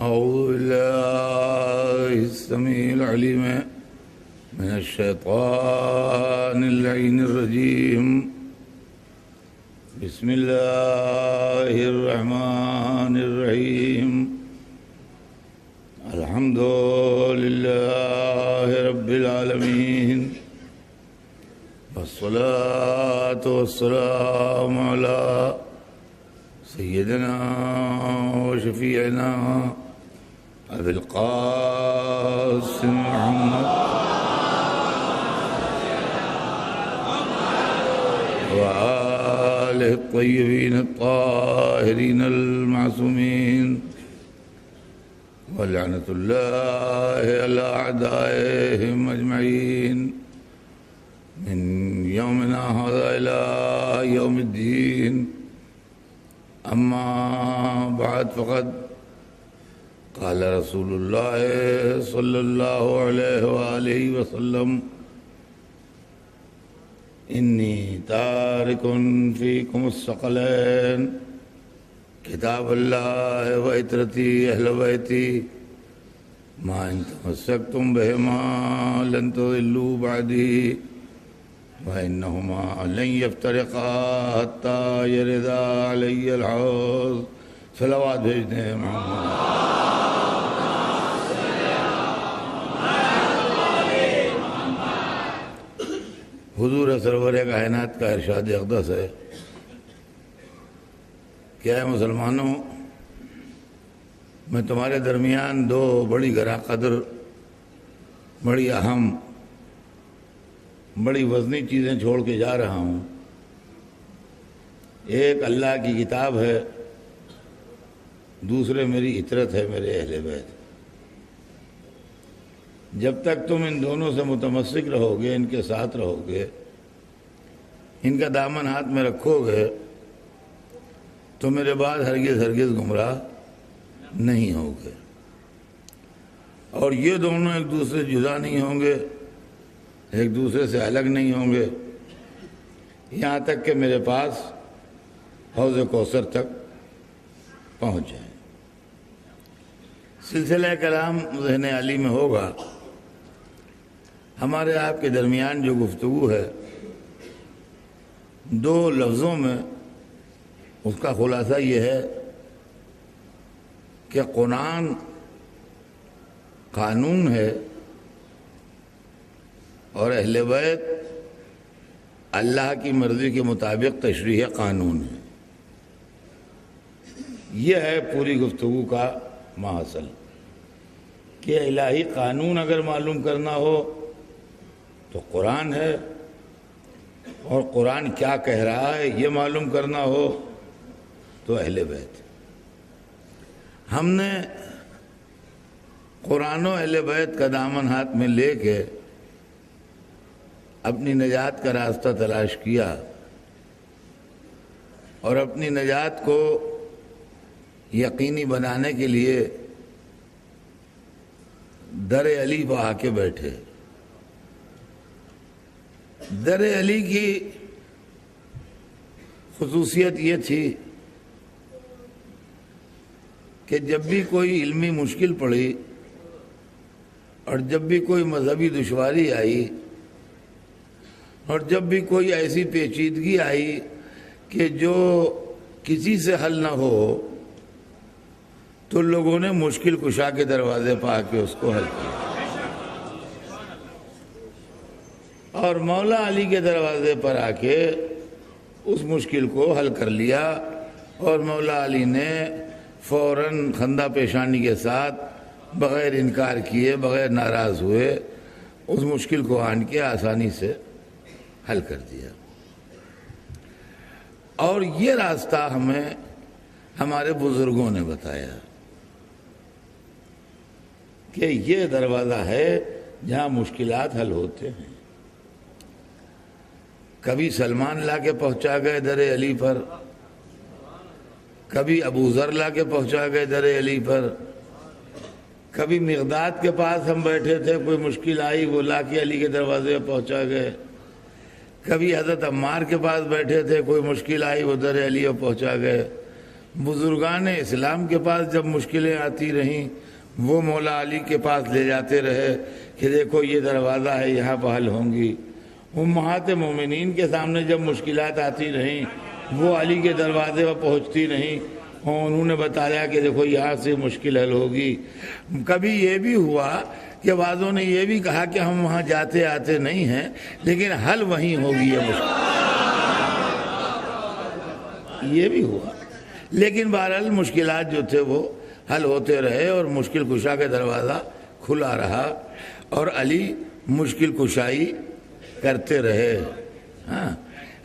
أعوذ بالله السميع العليم من الشيطان اللعين الرجيم. بسم الله الرحمن الرحيم. الحمد لله رب العالمين، والصلاة والسلام على سيدنا وشفيعنا أبي القاسم محمد وآله الطيبين الطاهرين المعصومين، ولعنة الله على أعدائهم أجمعين من يومنا هذا إلى يوم الدين. أما بعد، فقد قال رسول الله صلى الله عليه وآله وسلم: إني تارك فيكم الثقلين، كتاب الله وعترتي أهل بيتي، ما إن تمسكتم بهما لن تضلوا بعدي، وإنهما لن يفترقا حتى يردا علي الحوض. صلوات بھیجتے ہیں محمد. حضور سرور کائنات کا ارشاد اقدس ہے کہ اے مسلمانوں، میں تمہارے درمیان دو بڑی گراں قدر، بڑی اہم، بڑی وزنی چیزیں چھوڑ کے جا رہا ہوں. ایک اللہ کی کتاب ہے، دوسرے میری عطرت ہے، میرے اہل بیت. جب تک تم ان دونوں سے متمسک رہو گے، ان کے ساتھ رہو گے، ان کا دامن ہاتھ میں رکھو گے، تو میرے بعد ہرگز ہرگز گمراہ نہیں ہوگے. اور یہ دونوں ایک دوسرے سے جدا نہیں ہوں گے، ایک دوسرے سے الگ نہیں ہوں گے، یہاں تک کہ میرے پاس حوض کوثر تک پہنچ جائیں. سلسلہ کلام ذہن علی میں ہوگا. ہمارے آپ کے درمیان جو گفتگو ہے، دو لفظوں میں اس کا خلاصہ یہ ہے کہ قرآن قانون ہے اور اہل بیت اللہ کی مرضی کے مطابق تشریح قانون ہے. یہ ہے پوری گفتگو کا محاصل کہ الہی قانون اگر معلوم کرنا ہو تو قرآن ہے، اور قرآن کیا کہہ رہا ہے یہ معلوم کرنا ہو تو اہل بیت. ہم نے قرآن و اہل بیت کا دامن ہاتھ میں لے کے اپنی نجات کا راستہ تلاش کیا، اور اپنی نجات کو یقینی بنانے کے لیے در علی پہ آ کے بیٹھے. در علی کی خصوصیت یہ تھی کہ جب بھی کوئی علمی مشکل پڑی اور جب بھی کوئی مذہبی دشواری آئی اور جب بھی کوئی ایسی پیچیدگی آئی کہ جو کسی سے حل نہ ہو، تو لوگوں نے مشکل کشا کے دروازے پہ آ کے اس کو حل کیا، اور مولا علی کے دروازے پر آ کے اس مشکل کو حل کر لیا. اور مولا علی نے فوراً خندہ پیشانی کے ساتھ، بغیر انکار کیے، بغیر ناراض ہوئے، اس مشکل کو آن کے آسانی سے حل کر دیا. اور یہ راستہ ہمیں ہمارے بزرگوں نے بتایا کہ یہ دروازہ ہے جہاں مشکلات حل ہوتے ہیں. کبھی سلمان لا کے پہنچا گئے در علی پر، کبھی ابو ذر لا کے پہنچا گئے در علی پر، کبھی مقداد کے پاس ہم بیٹھے تھے، کوئی مشکل آئی، وہ لا کے علی کے دروازے پہ پہنچا گئے. کبھی حضرت عمار کے پاس بیٹھے تھے، کوئی مشکل آئی، وہ در علی پہنچا گئے. بزرگان اسلام کے پاس جب مشکلیں آتی رہیں وہ مولا علی کے پاس لے جاتے رہے کہ دیکھو یہ دروازہ ہے یہاں پہ حل ہوں گی۔ امہات مومنین کے سامنے جب مشکلات آتی رہیں وہ علی کے دروازے پر پہنچتی رہیں اور انہوں نے بتایا کہ دیکھو یہاں سے مشکل حل ہوگی۔ کبھی یہ بھی ہوا کہ بعضوں نے یہ بھی کہا کہ ہم وہاں جاتے آتے نہیں ہیں لیکن حل وہیں ہوگی یہ مشکل، یہ بھی ہوا، لیکن بہرحال مشکلات جو تھے وہ حل ہوتے رہے اور مشکل کشا کا دروازہ کھلا رہا اور علی مشکل کشائی کرتے رہے۔ ہاں،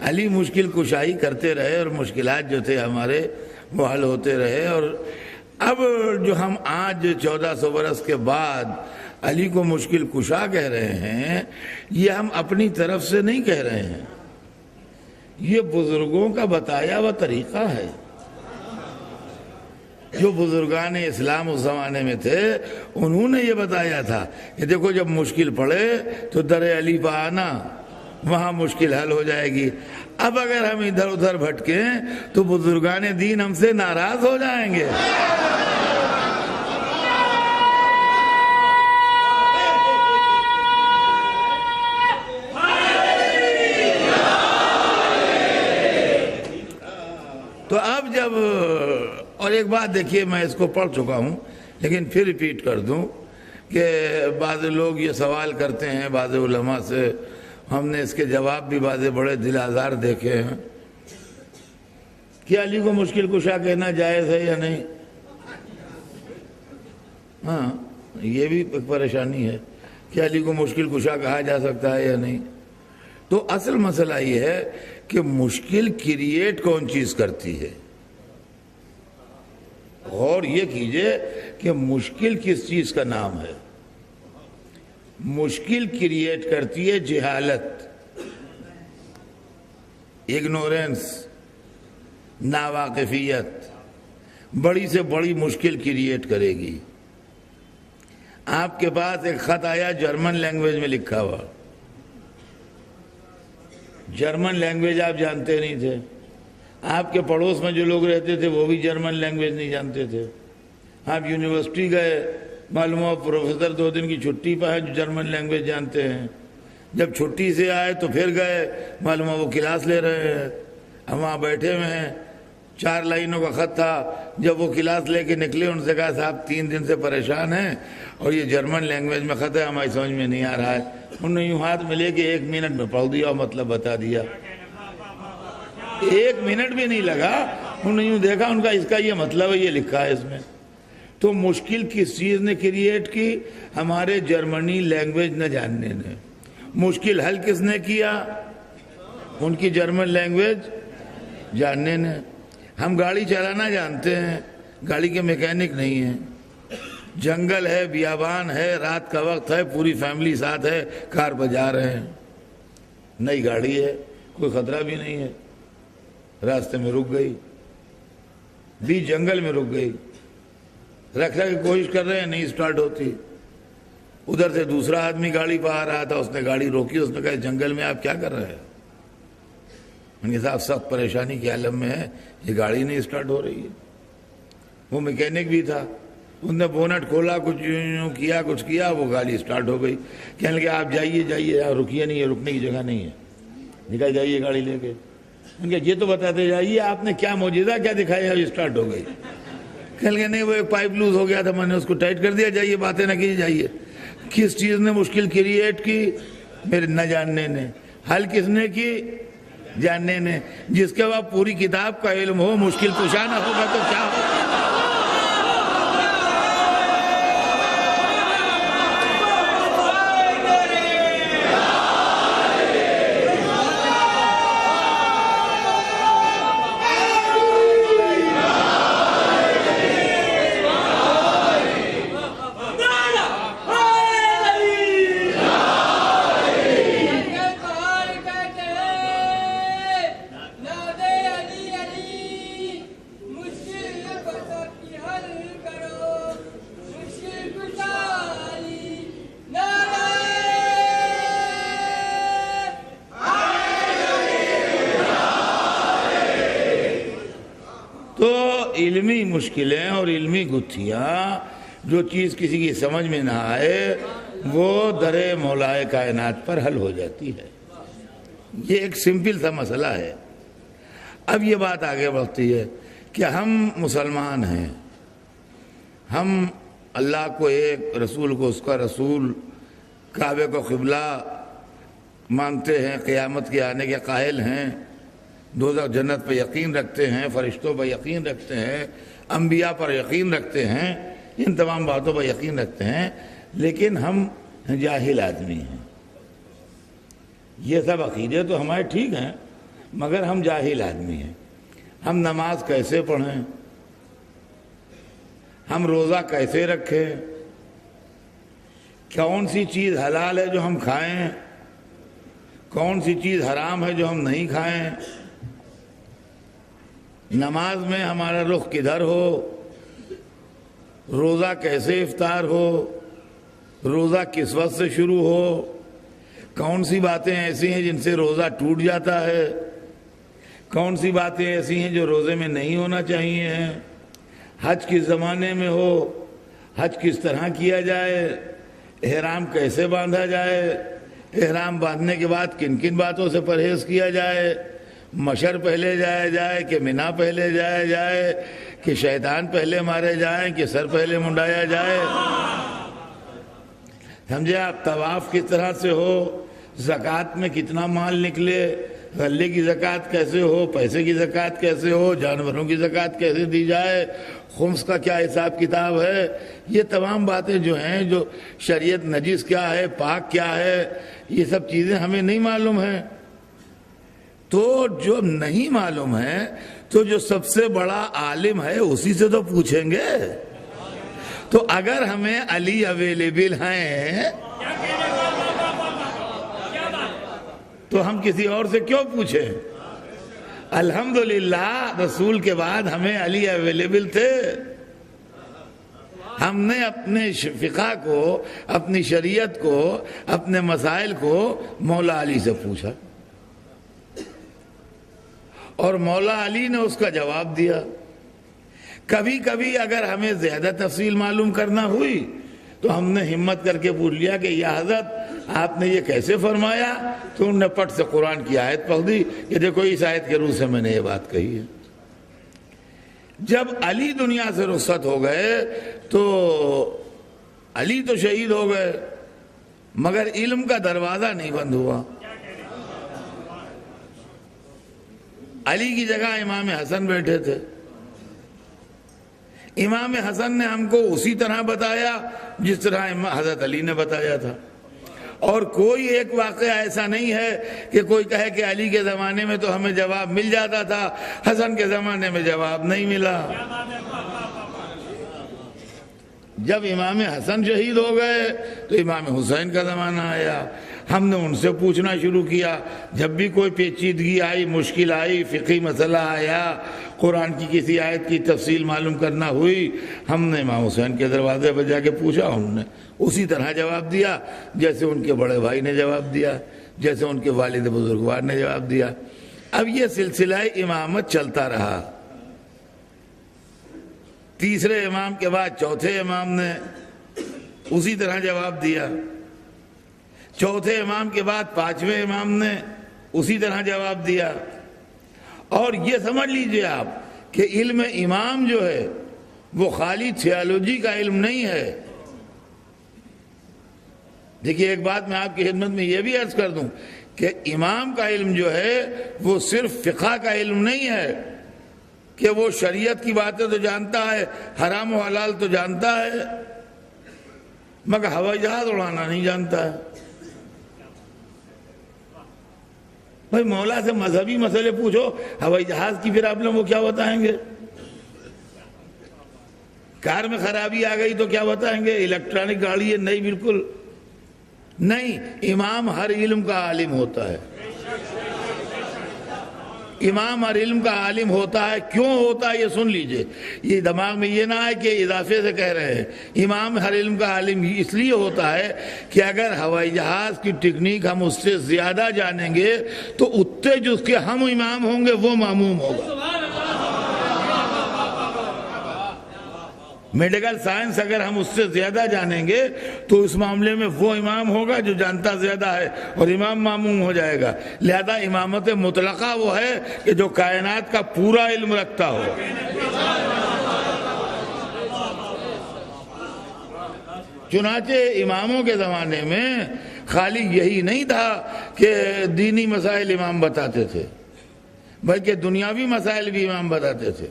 علی مشکل کشائی کرتے رہے اور مشکلات جو تھے ہمارے وہ حل ہوتے رہے۔ اور اب جو ہم آج 1400 برس کے بعد علی کو مشکل کشا کہہ رہے ہیں یہ ہم اپنی طرف سے نہیں کہہ رہے ہیں، یہ بزرگوں کا بتایا ہوا طریقہ ہے۔ جو بزرگان اسلام اس زمانے میں تھے انہوں نے یہ بتایا تھا کہ دیکھو جب مشکل پڑے تو در علی پہ آنا، وہاں مشکل حل ہو جائے گی۔ اب اگر ہم ادھر ادھر بھٹکیں تو بزرگان دین ہم سے ناراض ہو جائیں گے۔ تو اب جب، اور ایک بات دیکھیے، میں اس کو پڑھ چکا ہوں لیکن پھر ریپیٹ کر دوں کہ بعض لوگ یہ سوال کرتے ہیں بعض علماء سے، ہم نے اس کے جواب بھی بعض بڑے دل آزار دیکھے ہیں کہ علی کو مشکل کشا کہنا جائز ہے یا نہیں۔ ہاں، یہ بھی ایک پریشانی ہے کہ علی کو مشکل کشا کہا جا سکتا ہے یا نہیں۔ تو اصل مسئلہ یہ ہے کہ مشکل کریٹ کون چیز کرتی ہے۔ غور یہ کیجئے کہ مشکل کس چیز کا نام ہے۔ مشکل کریٹ کرتی ہے جہالت، اگنورنس، ناواقفیت، بڑی سے بڑی مشکل کریٹ کرے گی۔ آپ کے پاس ایک خط آیا جرمن لینگویج میں لکھا ہوا، جرمن لینگویج آپ جانتے نہیں تھے، آپ کے پڑوس میں جو لوگ رہتے تھے وہ بھی جرمن لینگویج نہیں جانتے تھے، آپ یونیورسٹی گئے، معلوم ہوا پروفیسر 2 دن کی چھٹی پہ ہے جو جرمن لینگویج جانتے ہیں، جب چھٹی سے آئے تو پھر گئے، معلوم ہوا وہ کلاس لے رہے ہیں، ہم وہاں بیٹھے ہوئے ہیں، 4 لائنوں کا خط تھا، جب وہ کلاس لے کے نکلے ان سے کہا صاحب 3 دن سے پریشان ہیں اور یہ جرمن لینگویج میں خط ہے ہماری سمجھ میں نہیں آ رہا ہے۔ انہوں نے یوں ہاتھ میں لے کے 1 منٹ میں پڑھ دیا اور مطلب بتا دیا، 1 منٹ بھی نہیں لگا، انہوں نے یوں دیکھا، ان کا اس کا یہ مطلب ہے، یہ لکھا ہے اس میں۔ تو مشکل کس چیز نے کریٹ کی؟ ہمارے جرمنی لینگویج نہ جاننے نے۔ مشکل حل کس نے کیا؟ ان کی جرمن لینگویج جاننے نے۔ ہم گاڑی چلانا جانتے ہیں، گاڑی کے میکینک نہیں ہیں، جنگل ہے، بیابان ہے، رات کا وقت ہے، پوری فیملی ساتھ ہے، کار پہ جا رہے ہیں، نئی گاڑی ہے، کوئی خطرہ بھی نہیں ہے، راستے میں رک گئی، بیچ جنگل میں رک گئی، رکھنے کی کوشش کر رہے ہیں نہیں سٹارٹ ہوتی، ادھر سے دوسرا آدمی گاڑی پہ آ رہا تھا، اس نے گاڑی روکی، اس نے کہا جنگل میں آپ کیا کر رہے ہیں؟ ان کے صاحب سخت پریشانی کے عالم میں ہے، یہ گاڑی نہیں سٹارٹ ہو رہی ہے۔ وہ میکینک بھی تھا، اس نے بونٹ کھولا، کچھ کیا کچھ کیا، وہ گاڑی سٹارٹ ہو گئی، کہنے لگے آپ جائیے جائیے، رکیے نہیں ہے، رکنے کی جگہ نہیں ہے، نکل جائیے گاڑی لے کے۔ ان کے یہ تو بتاتے جائیے آپ نے کیا معجزہ کیا دکھایا، یہ سٹارٹ ہو گئی۔ کہنے لگے نہیں وہ ایک پائپ لوز ہو گیا تھا، میں نے اس کو ٹائٹ کر دیا، جائیے باتیں نہ کیجیے جائیے۔ کس چیز نے مشکل کریٹ کی؟ میرے نہ جاننے نے۔ حل کس نے کی؟ جاننے نے۔ جس کے بعد پوری کتاب کا علم ہو، مشکل کشا نہ ہوگا تو کیا ہوگا؟ علمی مشکلیں اور علمی گتھیاں، جو چیز کسی کی سمجھ میں نہ آئے وہ در مولائے کائنات پر حل ہو جاتی ہے۔ یہ ایک سمپل سا مسئلہ ہے۔ اب یہ بات آگے بڑھتی ہے کہ ہم مسلمان ہیں، ہم اللہ کو ایک، رسول کو اس کا رسول، کعبے کو قبلہ مانتے ہیں، قیامت کے آنے کے قائل ہیں، دوزخ جنت پہ یقین رکھتے ہیں، فرشتوں پہ یقین رکھتے ہیں، انبیاء پر یقین رکھتے ہیں، ان تمام باتوں پر یقین رکھتے ہیں، لیکن ہم جاہل آدمی ہیں۔ یہ سب عقیدے تو ہمارے ٹھیک ہیں، مگر ہم جاہل آدمی ہیں۔ ہم نماز کیسے پڑھیں، ہم روزہ کیسے رکھیں، کون سی چیز حلال ہے جو ہم کھائیں، کون سی چیز حرام ہے جو ہم نہیں کھائیں، نماز میں ہمارا رخ کدھر ہو، روزہ کیسے افطار ہو، روزہ کس وقت سے شروع ہو، کون سی باتیں ایسی ہیں جن سے روزہ ٹوٹ جاتا ہے، کون سی باتیں ایسی ہیں جو روزے میں نہیں ہونا چاہیے، حج کس زمانے میں ہو، حج کس طرح کیا جائے، احرام کیسے باندھا جائے، احرام باندھنے کے بعد کن کن باتوں سے پرہیز کیا جائے، مشر پہلے جایا جائے کہ منا پہلے جایا جائے کہ شیطان پہلے مارے جائیں کہ سر پہلے منڈایا جائے، سمجھے آپ، طواف کس طرح سے ہو، زکوٰۃ میں کتنا مال نکلے، غلے کی زکوٰۃ کیسے ہو، پیسے کی زکوٰۃ کیسے ہو، جانوروں کی زکوٰۃ کیسے دی جائے، خمس کا کیا حساب کتاب ہے، یہ تمام باتیں جو ہیں، جو شریعت نجس کیا ہے، پاک کیا ہے، یہ سب چیزیں ہمیں نہیں معلوم ہیں۔ تو جو نہیں معلوم ہے تو جو سب سے بڑا عالم ہے اسی سے تو پوچھیں گے۔ تو اگر ہمیں علی اویلیبل ہیں تو ہم کسی اور سے کیوں پوچھیں؟ الحمدللہ رسول کے بعد ہمیں علی اویلیبل تھے، ہم نے اپنے فقہ کو، اپنی شریعت کو، اپنے مسائل کو مولا علی سے پوچھا اور مولا علی نے اس کا جواب دیا۔ کبھی کبھی اگر ہمیں زیادہ تفصیل معلوم کرنا ہوئی تو ہم نے ہمت کر کے پوچھ لیا کہ یا حضرت آپ نے یہ کیسے فرمایا، تو انہوں نے پٹ سے قرآن کی آیت پڑھ دی کہ دیکھو اس آیت کے روح سے میں نے یہ بات کہی ہے۔ جب علی دنیا سے رخصت ہو گئے تو علی تو شہید ہو گئے مگر علم کا دروازہ نہیں بند ہوا۔ علی کی جگہ امام حسن بیٹھے تھے، امام حسن نے ہم کو اسی طرح بتایا جس طرح حضرت علی نے بتایا تھا، اور کوئی ایک واقعہ ایسا نہیں ہے کہ کوئی کہے کہ علی کے زمانے میں تو ہمیں جواب مل جاتا تھا، حسن کے زمانے میں جواب نہیں ملا۔ جب امام حسن شہید ہو گئے تو امام حسین کا زمانہ آیا، ہم نے ان سے پوچھنا شروع کیا۔ جب بھی کوئی پیچیدگی آئی، مشکل آئی، فقہی مسئلہ آیا، قرآن کی کسی آیت کی تفصیل معلوم کرنا ہوئی، ہم نے امام حسین کے دروازے پر جا کے پوچھا، انہوں نے اسی طرح جواب دیا جیسے ان کے بڑے بھائی نے جواب دیا، جیسے ان کے والد بزرگوار نے جواب دیا۔ اب یہ سلسلہ امامت چلتا رہا، تیسرے امام کے بعد چوتھے امام نے اسی طرح جواب دیا، چوتھے امام کے بعد پانچویں امام نے اسی طرح جواب دیا۔ اور یہ سمجھ لیجئے آپ کہ علم امام جو ہے وہ خالی تھیالوجی کا علم نہیں ہے۔ دیکھیے ایک بات میں آپ کی خدمت میں یہ بھی عرض کر دوں کہ امام کا علم جو ہے وہ صرف فقہ کا علم نہیں ہے کہ وہ شریعت کی باتیں تو جانتا ہے، حرام و حلال تو جانتا ہے، مگر ہوائی جہاز اڑانا نہیں جانتا ہے۔ بھائی مولا سے مذہبی مسئلے پوچھو، ہوائی جہاز کی پرابلم وہ کیا بتائیں گے؟ کار میں خرابی آ گئی تو کیا بتائیں گے؟ الیکٹرانک گاڑی ہے نہیں، بالکل نہیں۔ امام ہر علم کا عالم ہوتا ہے، امام ہر علم کا عالم ہوتا ہے۔ کیوں ہوتا ہے یہ سن لیجئے، یہ دماغ میں یہ نہ آئے کہ اضافے سے کہہ رہے ہیں۔ امام ہر علم کا عالم اس لیے ہوتا ہے کہ اگر ہوائی جہاز کی ٹیکنیک ہم اس سے زیادہ جانیں گے تو اتنے جس کے ہم امام ہوں گے وہ معموم ہوگا۔ میڈیکل سائنس اگر ہم اس سے زیادہ جانیں گے تو اس معاملے میں وہ امام ہوگا جو جانتا زیادہ ہے اور امام معموم ہو جائے گا. لہذا امامت مطلقہ وہ ہے کہ جو کائنات کا پورا علم رکھتا ہو. چنانچہ اماموں کے زمانے میں خالی یہی نہیں تھا کہ دینی مسائل امام بتاتے تھے، بلکہ دنیاوی مسائل بھی امام بتاتے تھے.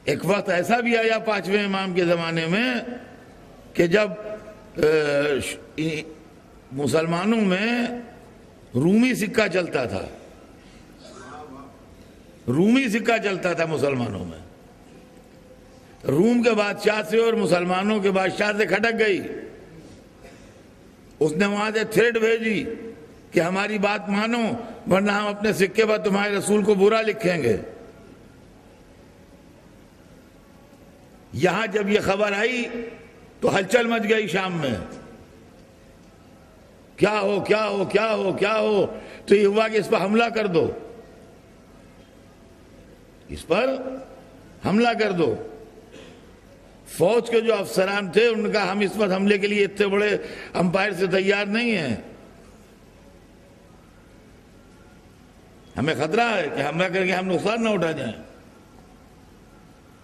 ایک وقت ایسا بھی آیا پانچویں امام کے زمانے میں کہ جب مسلمانوں میں رومی سکہ چلتا تھا، رومی سکہ چلتا تھا مسلمانوں میں، روم کے بادشاہ سے اور مسلمانوں کے بادشاہ سے کھٹک گئی. اس نے وہاں سے تھریٹ بھیجی کہ ہماری بات مانو ورنہ ہم اپنے سکے پر تمہارے رسول کو برا لکھیں گے. یہاں جب یہ خبر آئی تو ہلچل مچ گئی شام میں، کیا ہو کیا ہو کیا ہو کیا ہو. تو یہ ہوا کہ اس پر حملہ کر دو، اس پر حملہ کر دو. فوج کے جو افسران تھے ان کا ہم اس پر حملے کے لیے اتنے بڑے امپائر سے تیار نہیں ہیں، ہمیں خطرہ ہے کہ حملہ کر کے ہم نقصان نہ اٹھا جائیں.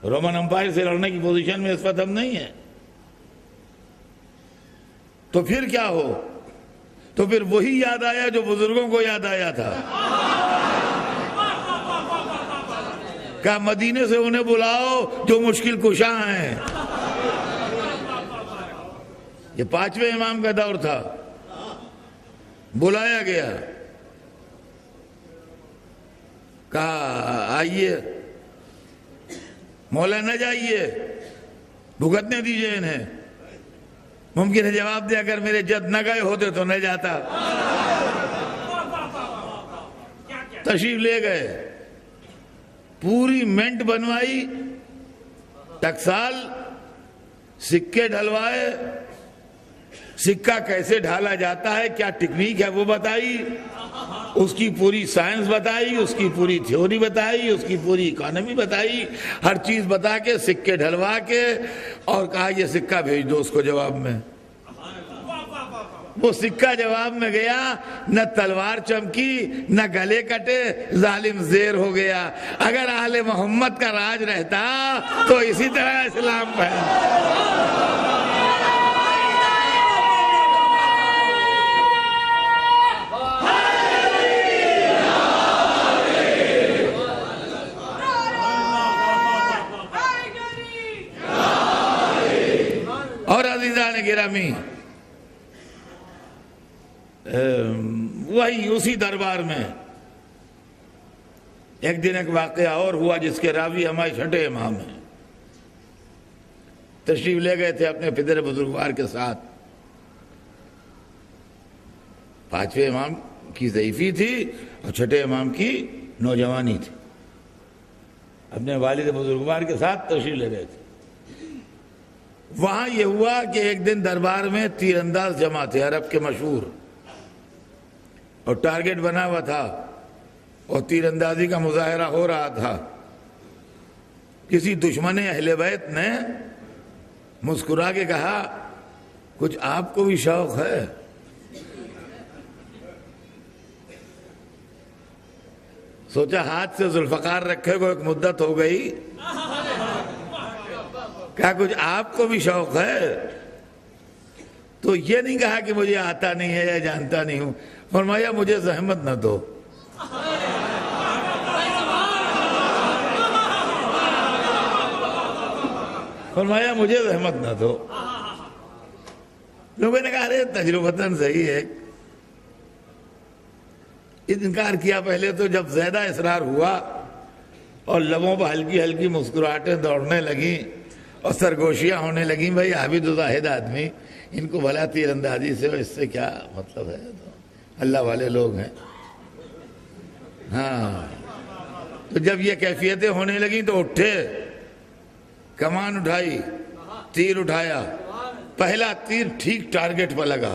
رومن امپائر سے لڑنے کی پوزیشن میں اس وقت ہم نہیں ہیں. تو پھر کیا ہو؟ تو پھر وہی یاد آیا جو بزرگوں کو یاد آیا تھا. کہا مدینے سے انہیں بلاؤ جو مشکل کشاں ہیں. یہ پانچویں امام کا دور تھا. بلایا گیا، کہا آئیے، مولا نہ جائیے، بھگتنے دیجئے انہیں. ممکن ہے جواب دے اگر میرے جد نہ گئے ہوتے تو نہ جاتا. تشریف لے گئے، پوری منٹ بنوائی، ٹکسال، سکے ڈھلوائے، سکہ کیسے ڈھالا جاتا ہے، کیا ٹیکنیک ہے وہ بتائی، اس کی پوری سائنس بتائی، اس کی پوری تھیوری بتائی، اس کی پوری اکانومی بتائی، ہر چیز بتا کے سکے ڈھلوا کے اور کہا یہ سکہ بھیج دو اس کو جواب میں. وہ سکہ جواب میں گیا، نہ تلوار چمکی نہ گلے کٹے، ظالم زیر ہو گیا. اگر اہل محمد کا راج رہتا تو اسی طرح اسلام پھیلتا. اور عزیزان گرامی، وہی اسی دربار میں ایک دن ایک واقعہ اور ہوا جس کے راوی ہمارے چھٹے امام ہیں. تشریف لے گئے تھے اپنے پدر بزرگوار کے ساتھ. پانچویں امام کی ضعیفی تھی اور چھٹے امام کی نوجوانی تھی. اپنے والد بزرگوار کے ساتھ تشریف لے گئے تھے. وہاں یہ ہوا کہ ایک دن دربار میں تیر انداز جمع تھے، عرب کے مشہور، اور ٹارگٹ بنا ہوا تھا اور تیر اندازی کا مظاہرہ ہو رہا تھا. کسی دشمن اہل بیت نے مسکرا کے کہا کچھ آپ کو بھی شوق ہے؟ سوچا ہاتھ سے ذوالفقار رکھے کو ایک مدت ہو گئی، کہا کچھ آپ کو بھی شوق ہے؟ تو یہ نہیں کہا کہ مجھے آتا نہیں ہے یا جانتا نہیں ہوں، فرمایا مجھے زحمت نہ دو. فرمایا مجھے زحمت نہ دو. لوگوں نے کہا ارے تجربتاً صحیح ہے. انکار کیا پہلے تو، جب زیادہ اصرار ہوا اور لبوں پر ہلکی ہلکی مسکراہٹیں دوڑنے لگیں اور سرگوشیاں ہونے لگیں، بھائی عابد و زاہد آدمی، ان کو بھلا تیر اندازی سے اس سے کیا مطلب ہے، تو اللہ والے لوگ ہیں. ہاں، تو جب یہ کیفیتیں ہونے لگیں تو اٹھے، کمان اٹھائی، تیر اٹھایا. پہلا تیر ٹھیک ٹارگٹ پر لگا،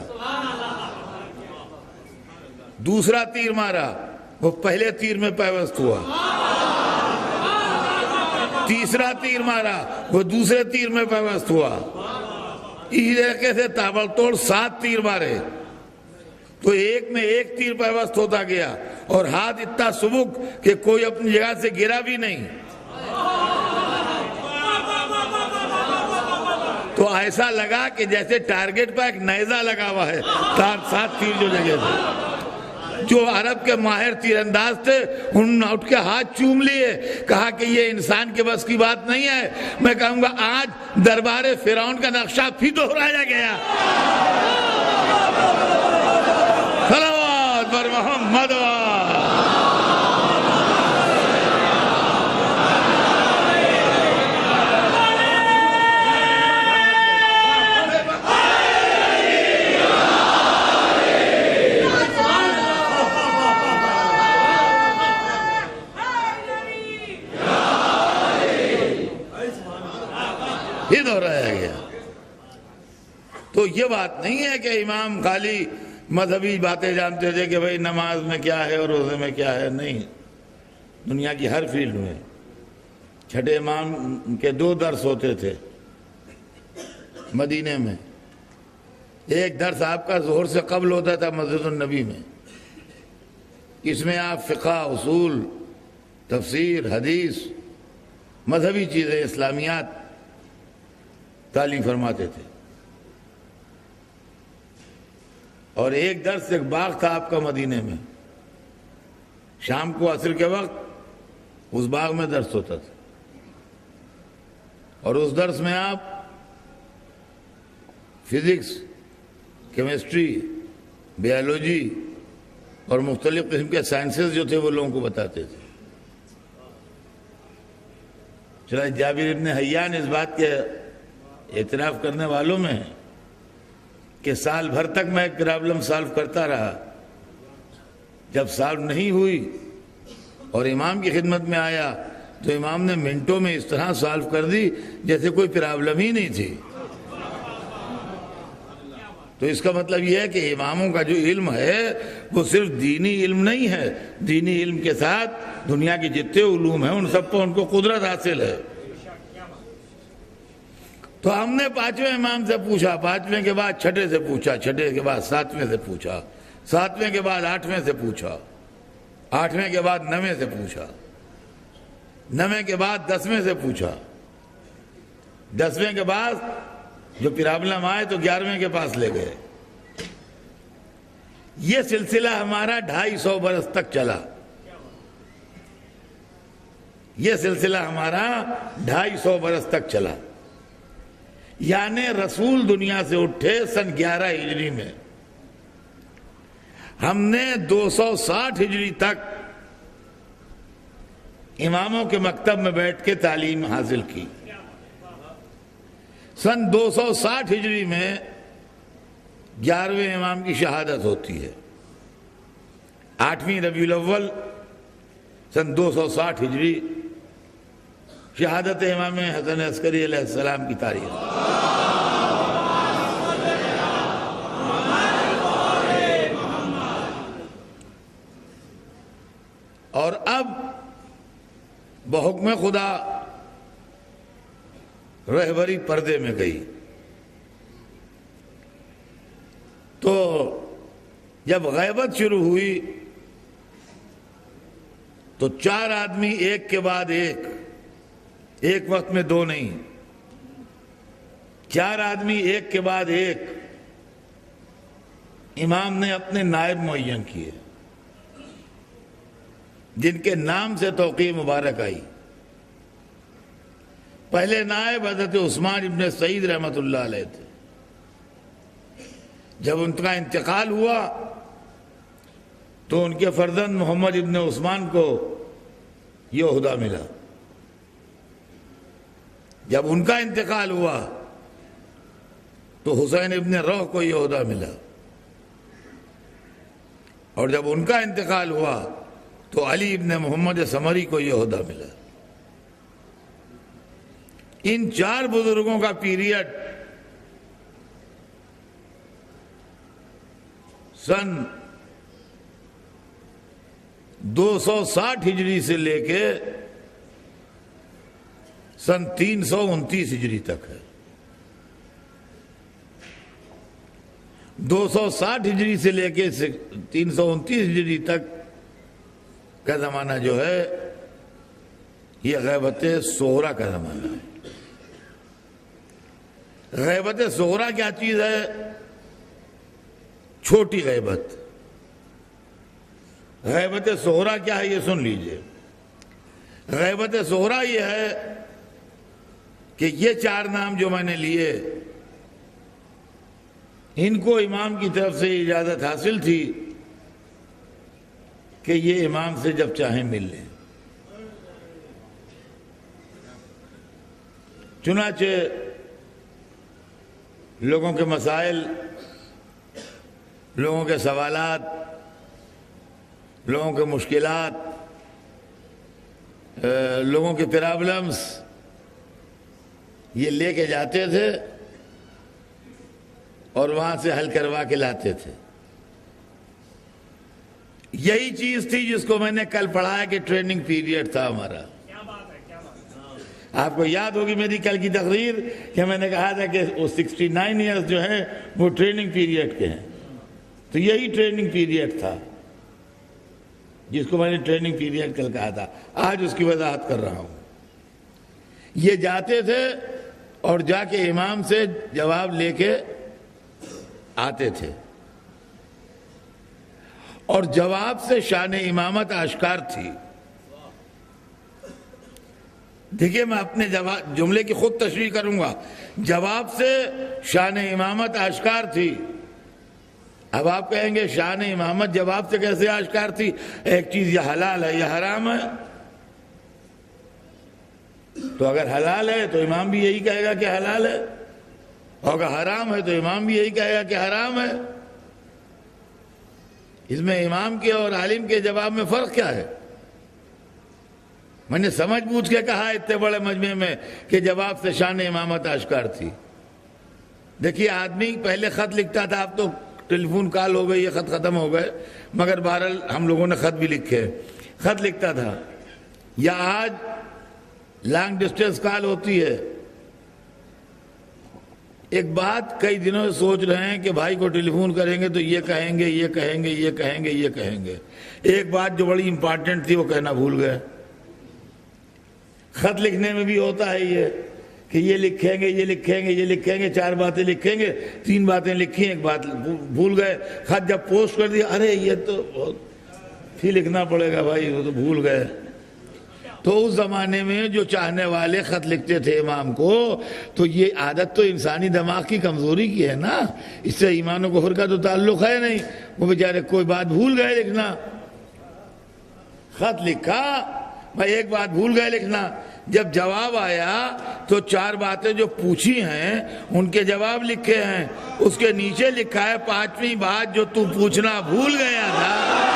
دوسرا تیر مارا، وہ پہلے تیر میں پیوست ہوا. تیسرا تیر مارا، وہ دوسرے تیر میں پیوست ہوا، اسی طریقے سے تابڑتوڑ 7 تیر مارے تو ایک میں ایک تیر پیوست ہوتا گیا، اور ہاتھ اتنا سبک کہ کوئی اپنی جگہ سے گرا بھی نہیں۔ تو ایسا لگا کہ جیسے ٹارگٹ پر ایک نیزہ لگا ہوا ہے، 7 تیر جو جگہ تھے۔ جو عرب کے ماہر تیر انداز تھے انہوں نے اٹھ کے ہاتھ چوم لیے، کہا کہ یہ انسان کے بس کی بات نہیں ہے۔ میں کہوں گا آج دربار فرعون کا نقشہ پھر دہرایا گیا۔ صلوات بر محمد ہی دہرایا گیا۔ تو یہ بات نہیں ہے کہ امام خالی مذہبی باتیں جانتے تھے کہ بھئی نماز میں کیا ہے اور روزے میں کیا ہے، نہیں، دنیا کی ہر فیلڈ میں۔ چھٹے امام کے 2 درس ہوتے تھے مدینے میں، ایک درس آپ کا ظہر سے قبل ہوتا تھا مسجد النبی میں، اس میں آپ فقہ، اصول، تفسیر، حدیث، مذہبی چیزیں، اسلامیات تعلیم فرماتے تھے، اور ایک درس ایک باغ تھا آپ کا مدینے میں، شام کو عصر کے وقت اس باغ میں درس ہوتا تھا، اور اس درس میں آپ فزکس، کیمسٹری، بیالوجی اور مختلف قسم کے سائنسز جو تھے وہ لوگوں کو بتاتے تھے۔ چنانچہ جابر ابن حیان اس بات کے اعتراف کرنے والوں میں ہے کہ سال بھر تک میں ایک پرابلم سالو کرتا رہا، جب سالو نہیں ہوئی اور امام کی خدمت میں آیا تو امام نے منٹوں میں اس طرح سالو کر دی جیسے کوئی پرابلم ہی نہیں تھی۔ تو اس کا مطلب یہ ہے کہ اماموں کا جو علم ہے وہ صرف دینی علم نہیں ہے، دینی علم کے ساتھ دنیا کے جتنے علوم ہیں ان سب پر ان کو قدرت حاصل ہے۔ تو ہم نے 5ویں امام سے پوچھا، 5ویں کے بعد چھٹے سے پوچھا، چھٹے کے بعد 7ویں سے پوچھا، 7ویں کے بعد 8ویں سے پوچھا، 8ویں کے بعد 9ویں سے پوچھا، 9ویں کے بعد 10ویں سے پوچھا، 10ویں کے بعد جو پرابلم آئے تو 11ویں کے پاس لے گئے۔ یہ سلسلہ ہمارا 250 برس تک چلا، یہ سلسلہ ہمارا 250 برس تک چلا، یعنی رسول دنیا سے اٹھے سن 11 ہجری میں، ہم نے 260 ہجری تک اماموں کے مکتب میں بیٹھ کے تعلیم حاصل کی۔ سن 260 ہجری میں 11ویں امام کی شہادت ہوتی ہے، 8ویں ربیع الاول سن 260 ہجری شہادت امام حسن عسکری علیہ السلام کی تاریخ۔ اور اب بحکم خدا رہبری پردے میں گئی، تو جب غیبت شروع ہوئی تو 4 آدمی ایک کے بعد ایک وقت میں 2 نہیں، 4 آدمی ایک کے بعد ایک امام نے اپنے نائب معین کیے، جن کے نام سے توقیع مبارک آئی۔ پہلے نائب حضرت عثمان ابن سعید رحمۃ اللہ علیہ تھے۔ جب ان کا انتقال ہوا تو ان کے فرزند محمد ابن عثمان کو یہ عہدہ ملا۔ جب ان کا انتقال ہوا تو حسین ابن روح کو یہ عہدہ ملا، اور جب ان کا انتقال ہوا تو علی ابن محمد سمری کو یہ عہدہ ملا۔ ان 4 بزرگوں کا پیریڈ سن 260 ہجری سے لے کے سن 329 ہجری تک ہے. 260 ہجری سے لے کے 329 ہجری تک کا زمانہ جو ہے یہ غیبت صغریٰ کا زمانہ ہے. غیبت صغریٰ کیا چیز ہے؟ چھوٹی غیبت. غیبت صغریٰ کیا ہے یہ سن لیجئے. غیبت صغریٰ یہ ہے کہ یہ 4 نام جو میں نے لیے ان کو امام کی طرف سے اجازت حاصل تھی کہ یہ امام سے جب چاہیں مل لیں. چنانچہ لوگوں کے مسائل، لوگوں کے سوالات، لوگوں کے مشکلات، لوگوں کے پرابلمز یہ لے کے جاتے تھے اور وہاں سے حل کروا کے لاتے تھے. یہی چیز تھی جس کو میں نے کل پڑھایا کہ ٹریننگ پیریڈ تھا ہمارا. آپ کو یاد ہوگی میری کل کی تقریر کہ میں نے کہا تھا کہ وہ 69 ایئرز جو ہیں وہ ٹریننگ پیریڈ کے ہیں. تو یہی ٹریننگ پیریڈ تھا جس کو میں نے ٹریننگ پیریڈ کل کہا تھا. آج اس کی وضاحت کر رہا ہوں. یہ جاتے تھے اور جا کے امام سے جواب لے کے آتے تھے اور جواب سے شان امامت آشکار تھی. دیکھیے میں اپنے جملے کی خود تشریح کروں گا. جواب سے شان امامت آشکار تھی. اب آپ کہیں گے شان امامت جواب سے کیسے آشکار تھی؟ ایک چیز یا حلال ہے یا حرام ہے. تو اگر حلال ہے تو امام بھی یہی کہے گا کہ حلال ہے، اور اگر حرام ہے تو امام بھی یہی کہے گا کہ حرام ہے. اس میں امام کے اور عالم کے جواب میں فرق کیا ہے؟ میں نے سمجھ بوجھ کے کہا اتنے بڑے مجمع میں کہ جواب سے شان امامت آشکار تھی. دیکھیے آدمی پہلے خط لکھتا تھا، اب تو ٹیلی فون کال ہو گئی، یہ خط ختم ہو گئے، مگر بہرحال ہم لوگوں نے خط بھی لکھے. خط لکھتا تھا یا آج لانگ ڈسٹینس کال ہوتی ہے. ایک بات کئی دنوں سے سوچ رہے ہیں کہ بھائی کو ٹیلی فون کریں گے تو یہ کہیں گے، یہ کہیں گے، یہ کہیں گے، یہ کہیں گے. ایک بات جو بڑی امپارٹنٹ تھی وہ کہنا بھول گئے. خط لکھنے میں بھی ہوتا ہے یہ کہ یہ لکھیں گے، یہ لکھیں گے، یہ لکھیں گے، 4 باتیں لکھیں گے، 3 باتیں لکھی، ایک بات بھول گئے. خط جب پوسٹ کر دیا، ارے یہ تو پھر لکھنا پڑے گا بھائی، وہ تو بھول گئے. تو اس زمانے میں جو چاہنے والے خط لکھتے تھے امام کو، تو یہ عادت تو انسانی دماغ کی کمزوری کی ہے نا. اس سے ایمان و کفر کا تو تعلق ہے نہیں. وہ بیچارے کوئی بات بھول گئے لکھنا. خط لکھا، بھائی ایک بات بھول گئے لکھنا. جب جواب آیا تو 4 باتیں جو پوچھی ہیں ان کے جواب لکھے ہیں. اس کے نیچے لکھا ہے 5ویں بات جو تو پوچھنا بھول گیا تھا.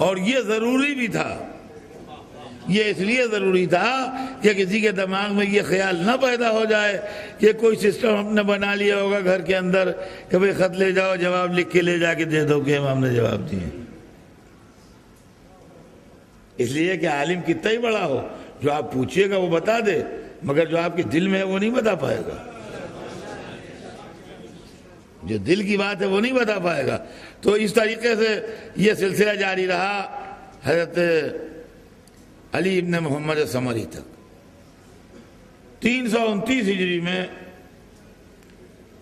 اور یہ ضروری بھی تھا. یہ اس لیے ضروری تھا کہ کسی کے دماغ میں یہ خیال نہ پیدا ہو جائے کہ کوئی سسٹم ہم نے بنا لیا ہوگا گھر کے اندر کہ بھئی خط لے جاؤ، جواب لکھ کے لے جا کے دے دو کہ امام نے جواب دیے. اس لیے کہ عالم کتنا ہی بڑا ہو، جو آپ پوچھئے گا وہ بتا دے، مگر جو آپ کے دل میں ہے وہ نہیں بتا پائے گا. جو دل کی بات ہے وہ نہیں بتا پائے گا. تو اس طریقے سے یہ سلسلہ جاری رہا حضرت علی ابن محمد سمری تک. 329 ہجری میں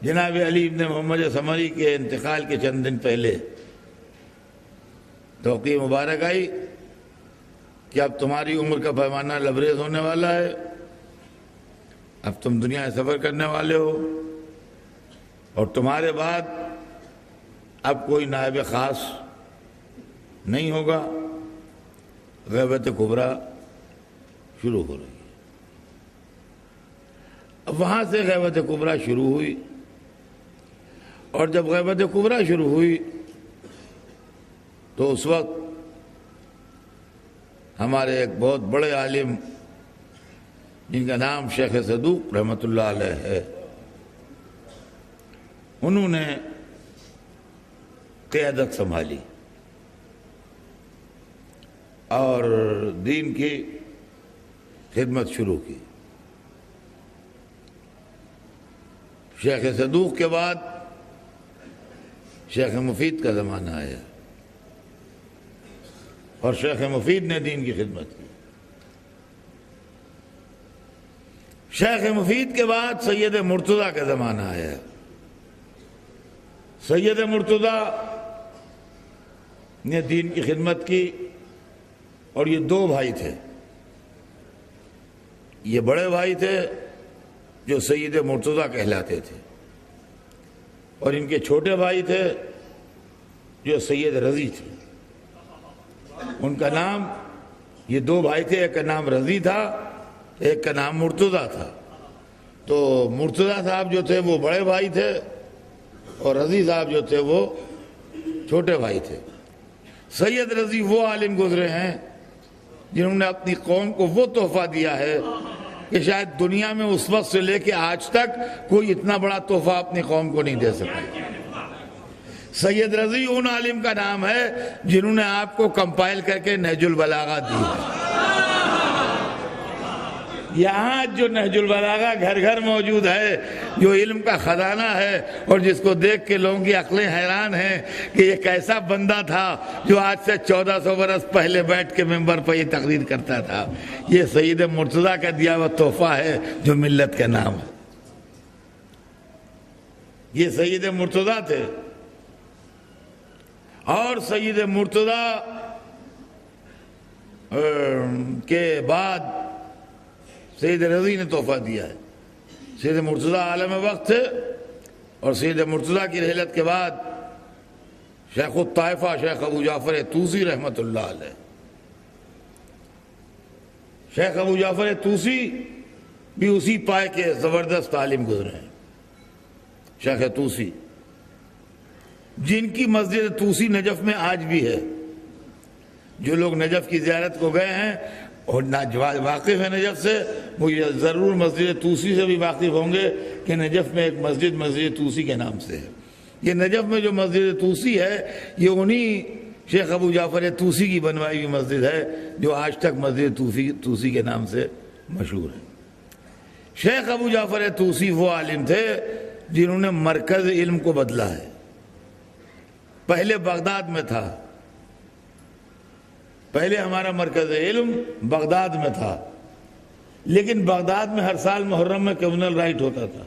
جناب علی ابن محمد ثمری کے انتقال کے چند دن پہلے توقیع مبارک آئی کہ اب تمہاری عمر کا پیمانہ لبریز ہونے والا ہے، اب تم دنیا سے سفر کرنے والے ہو، اور تمہارے بعد اب کوئی نائب خاص نہیں ہوگا، غیبت کبریٰ شروع ہو رہی ہے۔ اب وہاں سے غیبت کبریٰ شروع ہوئی، اور جب غیبت کبریٰ شروع ہوئی تو اس وقت ہمارے ایک بہت بڑے عالم جن کا نام شیخ صدوق رحمۃ اللہ علیہ ہے، انہوں نے قیادت سنبھالی اور دین کی خدمت شروع کی۔ شیخ صدوق کے بعد شیخ مفید کا زمانہ آیا، اور شیخ مفید نے دین کی خدمت کی۔ شیخ مفید کے بعد سید مرتضیٰ کا زمانہ آیا۔ سید مرتضیٰ نے دین کی خدمت کی، اور یہ دو بھائی تھے۔ یہ بڑے بھائی تھے جو سید مرتضیٰ کہلاتے تھے، اور ان کے چھوٹے بھائی تھے جو سید رضی تھے۔ ان کا نام، یہ دو بھائی تھے، ایک کا نام رضی تھا، ایک کا نام مرتضیٰ تھا۔ تو مرتضیٰ صاحب جو تھے وہ بڑے بھائی تھے، اور رضی صاحب جو تھے وہ چھوٹے بھائی تھے۔ سید رضی وہ عالم گزرے ہیں جنہوں نے اپنی قوم کو وہ تحفہ دیا ہے کہ شاید دنیا میں اس وقت سے لے کے آج تک کوئی اتنا بڑا تحفہ اپنی قوم کو نہیں دے سکا۔ سید رضی ان عالم کا نام ہے جنہوں نے آپ کو کمپائل کر کے نہج البلاغہ دی ہے۔ یہاں جو نہج البلاغہ گھر گھر موجود ہے، جو علم کا خزانہ ہے، اور جس کو دیکھ کے لوگوں کی عقلیں حیران ہیں کہ یہ کیسا بندہ تھا جو آج سے 1400 برس پہلے بیٹھ کے ممبر پر یہ تقریر کرتا تھا، یہ سید مرتضیٰ کا دیا ہوا تحفہ ہے جو ملت کا نام ہے۔ یہ سید مرتضیٰ تھے، اور سید مرتضیٰ کے بعد سید رضی نے تحفہ دیا ہے۔ سید مرتضیٰ عالم وقت تھے، اور سید مرتضیٰ کی رحلت کے بعد شیخ الطائفہ شیخ ابو جعفر طوسی رحمۃ اللہ علیہ۔ شیخ ابو جعفر طوسی بھی اسی پائے کے زبردست عالم گزرے ہیں۔ شیخ طوسی جن کی مسجد طوسی نجف میں آج بھی ہے، جو لوگ نجف کی زیارت کو گئے ہیں اور واقف ہے نجف سے، وہ ضرور مسجد طوسی سے بھی واقف ہوں گے کہ نجف میں ایک مسجد طوسی کے نام سے ہے۔ یہ نجف میں جو مسجد طوسی ہے، یہ انہی شیخ ابو جعفر طوسی کی بنوائی ہوئی مسجد ہے جو آج تک مسجد طوسی کے نام سے مشہور ہے۔ شیخ ابو جعفر طوسی وہ عالم تھے جنہوں نے مرکز علم کو بدلا ہے۔ پہلے بغداد میں تھا، پہلے ہمارا مرکز علم بغداد میں تھا، لیکن بغداد میں ہر سال محرم میں کمیونل رائٹ ہوتا تھا۔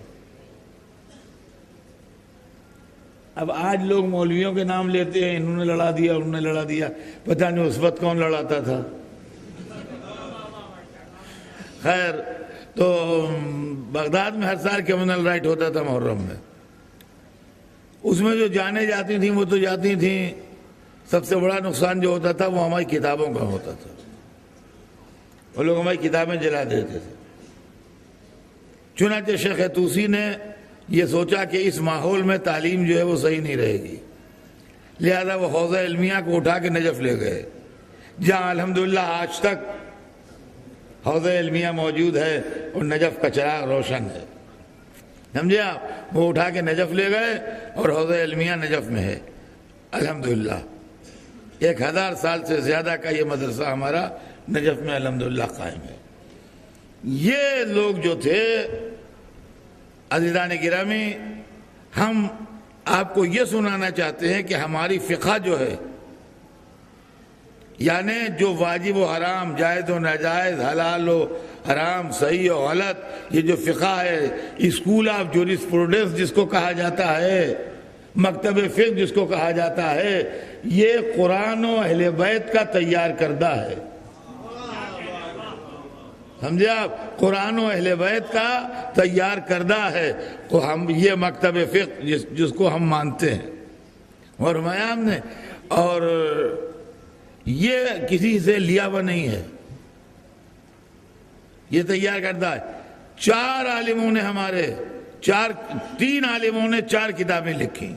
اب آج لوگ مولویوں کے نام لیتے ہیں، انہوں نے لڑا دیا، انہوں نے لڑا دیا، پتہ نہیں اس وقت کون لڑاتا تھا۔ خیر، تو بغداد میں ہر سال کمیونل رائٹ ہوتا تھا محرم میں۔ اس میں جو جانے جاتی تھیں وہ تو جاتی تھیں، سب سے بڑا نقصان جو ہوتا تھا وہ ہماری کتابوں کا ہوتا تھا۔ وہ لوگ ہماری کتابیں جلا دیتے تھے۔ چنانچہ شیخ طوسی نے یہ سوچا کہ اس ماحول میں تعلیم جو ہے وہ صحیح نہیں رہے گی، لہذا وہ حوضہ علمیہ کو اٹھا کے نجف لے گئے، جہاں الحمدللہ آج تک حوضہ علمیہ موجود ہے اور نجف کا چراغ روشن ہے۔ سمجھے آپ؟ وہ اٹھا کے نجف لے گئے اور حوضہ علمیہ نجف میں ہے الحمدللہ۔ 1000 سال سے زیادہ کا یہ مدرسہ ہمارا نجف میں الحمدللہ قائم ہے۔ یہ لوگ جو تھے، عزیزان گرامی، ہم آپ کو یہ سنانا چاہتے ہیں کہ ہماری فقہ جو ہے، یعنی جو واجب و حرام، جائز و ناجائز، حلال و حرام صحیح و غلط، یہ جو فقہ ہے، اسکول آف جورسپروڈنس جس کو کہا جاتا ہے، مکتب فقہ جس کو کہا جاتا ہے، یہ قرآن و اہل بیت کا تیار کردہ ہے. سمجھے آپ؟ قرآن و اہل بیت کا تیار کردہ ہے. تو ہم یہ مکتب فقہ جس کو ہم مانتے ہیں، اور ہم نے، اور یہ کسی سے لیا ہوا نہیں ہے، یہ تیار کردہ ہے. 4 عالموں نے ہمارے 3 عالموں نے 4 کتابیں لکھی.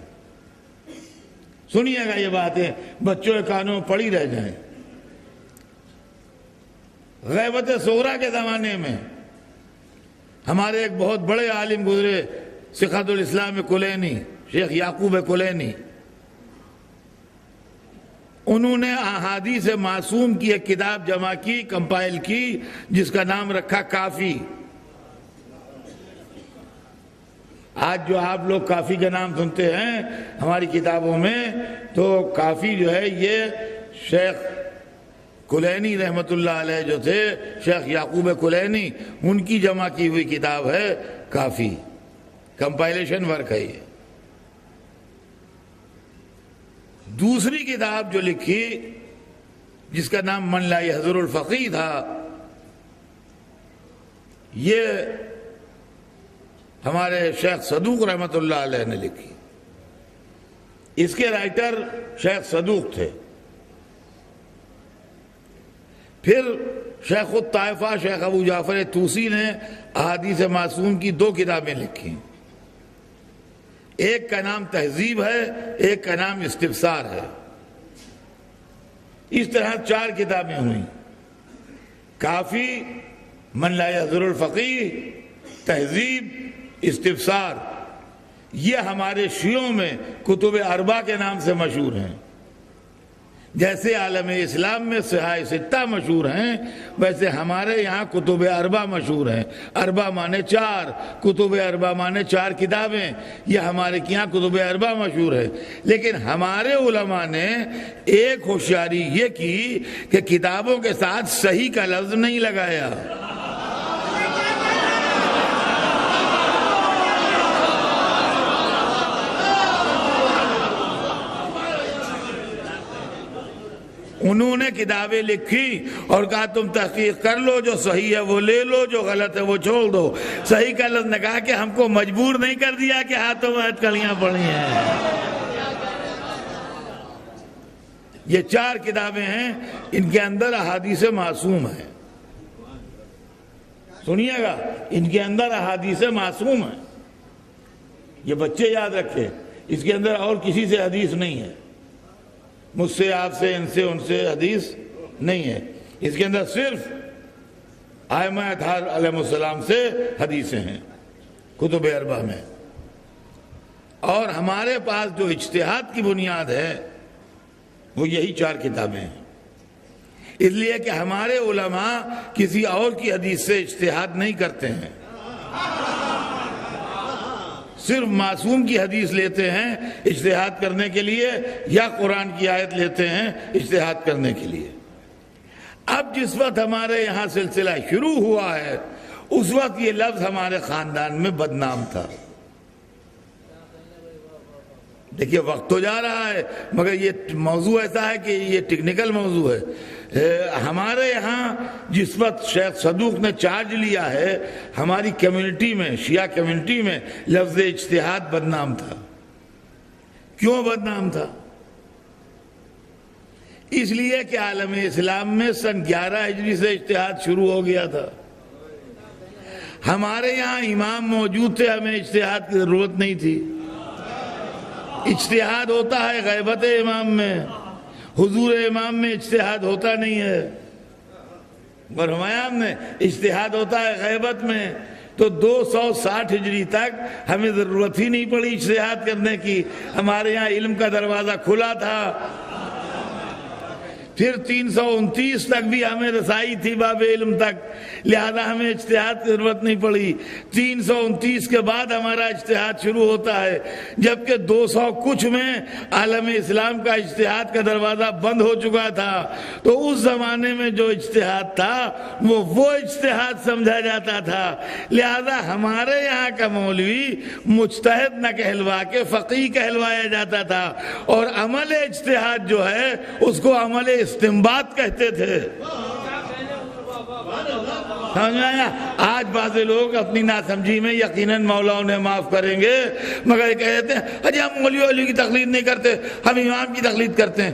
سنیے گا یہ باتیں، بچوں کے کانوں میں پڑی رہ جائیں. غیبت صغریٰ کے زمانے میں ہمارے ایک بہت بڑے عالم گزرے، صحت الاسلام کلینی، شیخ یعقوب کلینی. انہوں نے احادیث معصوم کی ایک کتاب جمع کی، کمپائل کی، جس کا نام رکھا کافی. آج جو آپ لوگ کافی کا نام سنتے ہیں ہماری کتابوں میں، تو کافی جو ہے یہ شیخ کلینی رحمت اللہ علیہ جو تھے، شیخ یعقوب کلینی، ان کی جمع کی ہوئی کتاب ہے کافی، کمپائلیشن ورک ہے یہ. دوسری کتاب جو لکھی جس کا نام من لا یحضر الفقیہ تھا، یہ ہمارے شیخ صدوق رحمت اللہ علیہ نے لکھی. اس کے رائٹر شیخ صدوق تھے. پھر شیخ الطائفہ شیخ ابو جعفر طوسی نے احادیث معصوم کی 2 کتابیں لکھی. ایک کا نام تہذیب ہے، ایک کا نام استفسار ہے. اس طرح 4 کتابیں ہوئیں: کافی، من لا یحضر الفقیہ، تہذیب، استفسار. یہ ہمارے شیعوں میں کتب 4 کے نام سے مشہور ہیں. جیسے عالم اسلام میں صحاح 6 مشہور ہیں، ویسے ہمارے یہاں کتب 4 مشہور ہیں. 4 مانے 4، کتب 4 مانے 4 کتابیں. یہ ہمارے یہاں کتب 4 مشہور ہے. لیکن ہمارے علماء نے ایک ہوشیاری یہ کی کہ کتابوں کے ساتھ صحیح کا لفظ نہیں لگایا. انہوں نے کتابیں لکھی اور کہا تم تحقیق کر لو، جو صحیح ہے وہ لے لو، جو غلط ہے وہ چھوڑ دو. صحیح کا لفظ نے کہا کہ ہم کو مجبور نہیں کر دیا کہ ہاتھوں میں ہتھکڑیاں پڑی ہیں. یہ 4 کتابیں ہیں، ان کے اندر احادیث معصوم ہیں. سنیے گا، ان کے اندر احادیث معصوم ہیں. یہ بچے یاد رکھے، اس کے اندر اور کسی سے حدیث نہیں ہے. مجھ سے، آپ سے، ان سے، ان سے حدیث نہیں ہے. اس کے اندر صرف ائمہ اطہار علیہ السلام سے حدیثیں ہیں کتب 4 میں. اور ہمارے پاس جو اجتہاد کی بنیاد ہے وہ یہی 4 کتابیں ہیں. اس لیے کہ ہمارے علماء کسی اور کی حدیث سے اجتہاد نہیں کرتے ہیں، صرف معصوم کی حدیث لیتے ہیں اجتہاد کرنے کے لیے، یا قرآن کی آیت لیتے ہیں اجتہاد کرنے کے لیے. اب جس وقت ہمارے یہاں سلسلہ شروع ہوا ہے، اس وقت یہ لفظ ہمارے خاندان میں بدنام تھا. دیکھیے وقت تو جا رہا ہے، مگر یہ موضوع ایسا ہے کہ یہ ٹیکنیکل موضوع ہے. ہمارے یہاں جس وقت شیخ صدوق نے چارج لیا ہے، ہماری کمیونٹی میں، شیعہ کمیونٹی میں، لفظ اجتہاد بدنام تھا. کیوں بدنام تھا؟ اس لیے کہ عالم اسلام میں سن 11 ہجری سے اجتہاد شروع ہو گیا تھا. ہمارے یہاں امام موجود تھے، ہمیں اجتہاد کی ضرورت نہیں تھی. اجتہاد ہوتا ہے غیبت امام میں، حضور امام میں اجتہاد ہوتا نہیں ہے. برہمایام نے اجتہاد ہوتا ہے غیبت میں. تو 260 ہجری تک ہمیں ضرورت ہی نہیں پڑی اجتہاد کرنے کی. ہمارے یہاں علم کا دروازہ کھلا تھا. پھر 329 تک بھی ہمیں رسائی تھی باب علم تک، لہذا ہمیں اجتہاد کی ضرورت نہیں پڑی۔ 329 کے بعد ہمارا اجتہاد شروع ہوتا ہے، جبکہ 200 کچھ میں عالم اسلام کا اجتہاد کا دروازہ بند ہو چکا تھا۔ تو اس زمانے میں جو اجتہاد تھا وہ اجتہاد سمجھا جاتا تھا، لہذا ہمارے یہاں کا مولوی مجتہد نہ کہلوا کے فقیہ کہلوایا جاتا تھا، اور عمل اجتہاد جو ہے اس کو عمل استنباط کہتے تھے۔ سمجھ میں آیا؟ آج بعض لوگ اپنی ناسمجھی میں یقیناً مولا انہیں معاف کریں گے، مگر یہ کہہ دیتے ہیں اجی ہم مولوی علی کی تقلید نہیں کرتے، ہم امام کی تقلید کرتے ہیں۔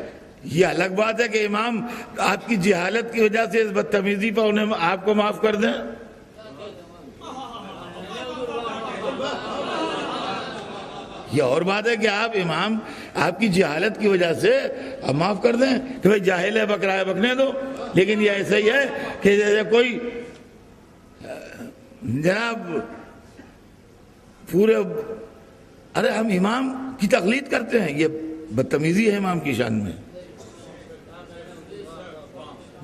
یہ الگ بات ہے کہ امام آپ کی جہالت کی وجہ سے اس بدتمیزی پر انہیں آپ کو معاف کر دیں۔ یہ اور بات ہے کہ آپ امام آپ کی جہالت کی وجہ سے اب معاف کر دیں کہ بھئی جاہل ہے بکرا ہے بکنے دو، لیکن یہ ایسا ہی ہے کہ جیسے کوئی جناب پورے ارے ہم امام کی تقلید کرتے ہیں، یہ بدتمیزی ہے امام کی شان میں،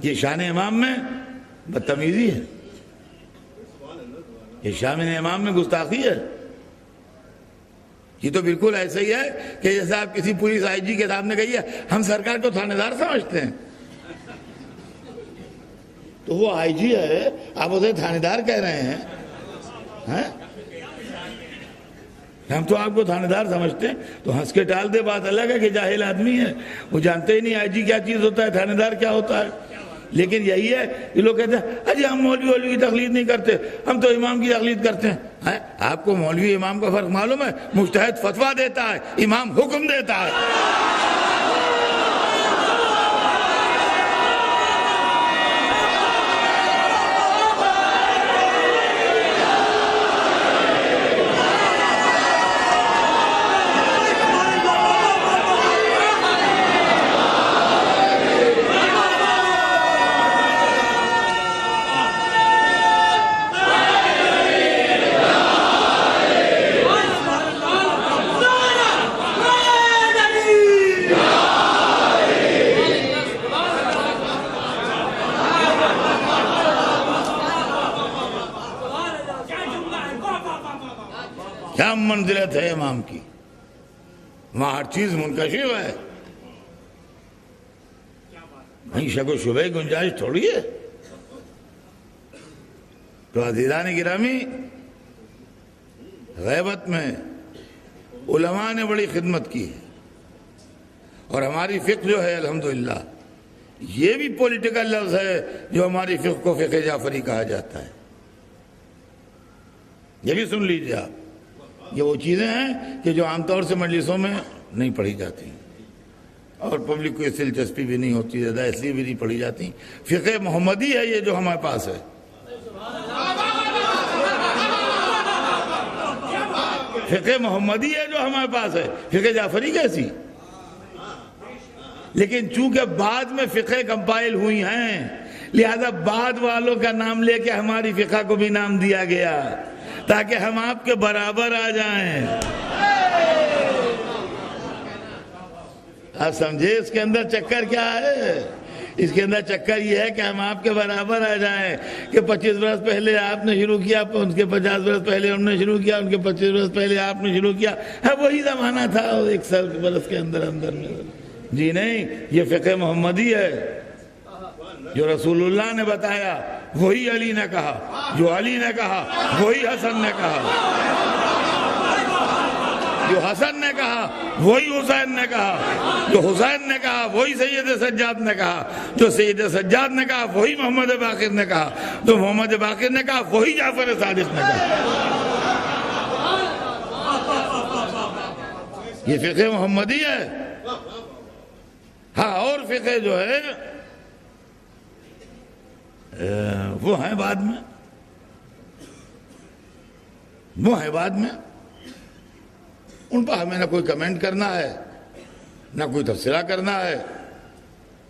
یہ شان امام میں بدتمیزی ہے، یہ شان امام میں گستاخی ہے۔ یہ تو بالکل ایسا ہی ہے کہ جیسے آپ کسی پولیس آئی جی کے سامنے کہیے ہم سرکار کو تھانے دار سمجھتے ہیں، تو وہ آئی جی ہے آپ اسے تھانے دار کہہ رہے ہیں، ہم تو آپ کو تھانے دار سمجھتے ہیں، تو ہنس کے ٹال دے، بات الگ ہے کہ جاہل آدمی ہے، وہ جانتے ہی نہیں آئی جی کیا چیز ہوتا ہے، تھانے دار کیا ہوتا ہے۔ لیکن یہی ہے کہ لوگ کہتے ہیں اجی ہم مولوی کی تقلید نہیں کرتے، ہم تو امام کی تقلید کرتے ہیں۔ آپ کو مولوی امام کا فرق معلوم ہے؟ مجتہد فتویٰ دیتا ہے، امام حکم دیتا ہے۔ کیا منزلت ہے امام کی؟ وہاں ہر چیز منکشف ہے، کہیں شک و شبہ گنجائش تھوڑی ہے۔ تو عزیزان گرامی، غیبت میں علماء نے بڑی خدمت کی ہے، اور ہماری فقہ جو ہے الحمدللہ یہ بھی پولیٹیکل لفظ ہے جو ہماری فقہ کو فقہ جعفری کہا جاتا ہے۔ یہ بھی سن لیجئے آپ، یہ وہ چیزیں ہیں کہ جو عام طور سے مجلسوں میں نہیں پڑھی جاتی اور پبلک کو اس سے دلچسپی بھی نہیں ہوتی، زیادہ اس لیے بھی نہیں پڑھی جاتی۔ فقہ محمدی ہے یہ جو ہمارے پاس ہے، فقہ محمدی ہے جو ہمارے پاس ہے، فقہ جعفری کیسی؟ لیکن چونکہ بعد میں فقہ کمپائل ہوئی ہیں، لہذا بعد والوں کا نام لے کے ہماری فقہ کو بھی نام دیا گیا تاکہ ہم آپ کے برابر آ جائیں۔ آپ سمجھے اس کے اندر چکر کیا ہے؟ اس کے اندر چکر یہ ہے کہ ہم آپ کے برابر آ جائیں کہ 25 برس پہلے آپ نے شروع کیا، ان کے 50 برس پہلے انہوں نے شروع کیا، ان کے 25 برس پہلے آپ نے شروع کیا، وہی زمانہ تھا 100 برس کے اندر میں۔ جی نہیں، یہ فقہ محمدی ہے، جو رسول اللہ نے بتایا وہی علی نے کہا، جو علی نے کہا وہی حسن نے کہا، جو حسن نے کہا وہی حسین نے کہا، جو حسین نے کہا وہی سید سجاد نے کہا، جو سید سجاد نے کہا وہی محمد باقر نے کہا، جو محمد باقر نے کہا وہی جعفر صادق نے کہا۔ یہ فقہ محمدی ہے۔ ہاں، اور فقہ جو ہے وہ ہیں بعد میں، ان پر ہمیں نہ کوئی کمنٹ کرنا ہے، نہ کوئی تبصرہ کرنا ہے،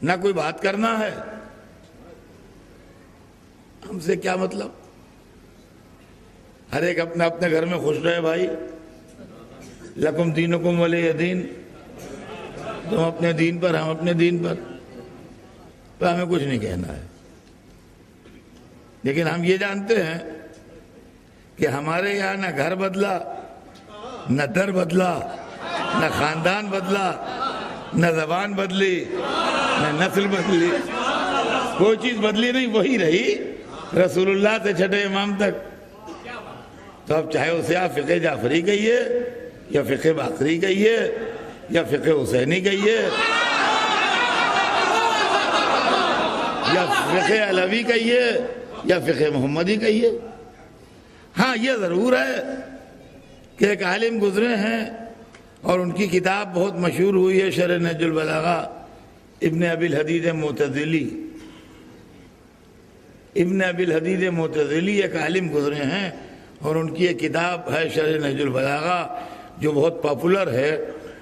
نہ کوئی بات کرنا ہے۔ ہم سے کیا مطلب؟ ہر ایک اپنے اپنے گھر میں خوش رہے بھائی، لکم دینکم ولی دین، تم اپنے دین پر ہم اپنے دین پر۔ تو ہمیں کچھ نہیں کہنا ہے. لیکن ہم یہ جانتے ہیں کہ ہمارے یہاں نہ گھر بدلا، نہ در بدلا، نہ خاندان بدلا، نہ زبان بدلی، نہ نسل بدلی، کوئی چیز بدلی نہیں، وہی رہی رسول اللہ سے چھٹے امام تک. تو اب چاہے اسے آپ فقہ جعفری کہیے یا فقہ باقری کہیے یا فقہ حسینی کہیے یا فقہ علوی کہیے یا فقہ محمدی کہیے. ہاں یہ ضرور ہے کہ ایک عالم گزرے ہیں اور ان کی کتاب بہت مشہور ہوئی ہے، شرح نہج البلاغہ، ابن ابی الحدید معتزلی. ابن ابی الحدید معتزلی ایک عالم گزرے ہیں اور ان کی ایک کتاب ہے شرح نہج البلاغہ جو بہت پاپولر ہے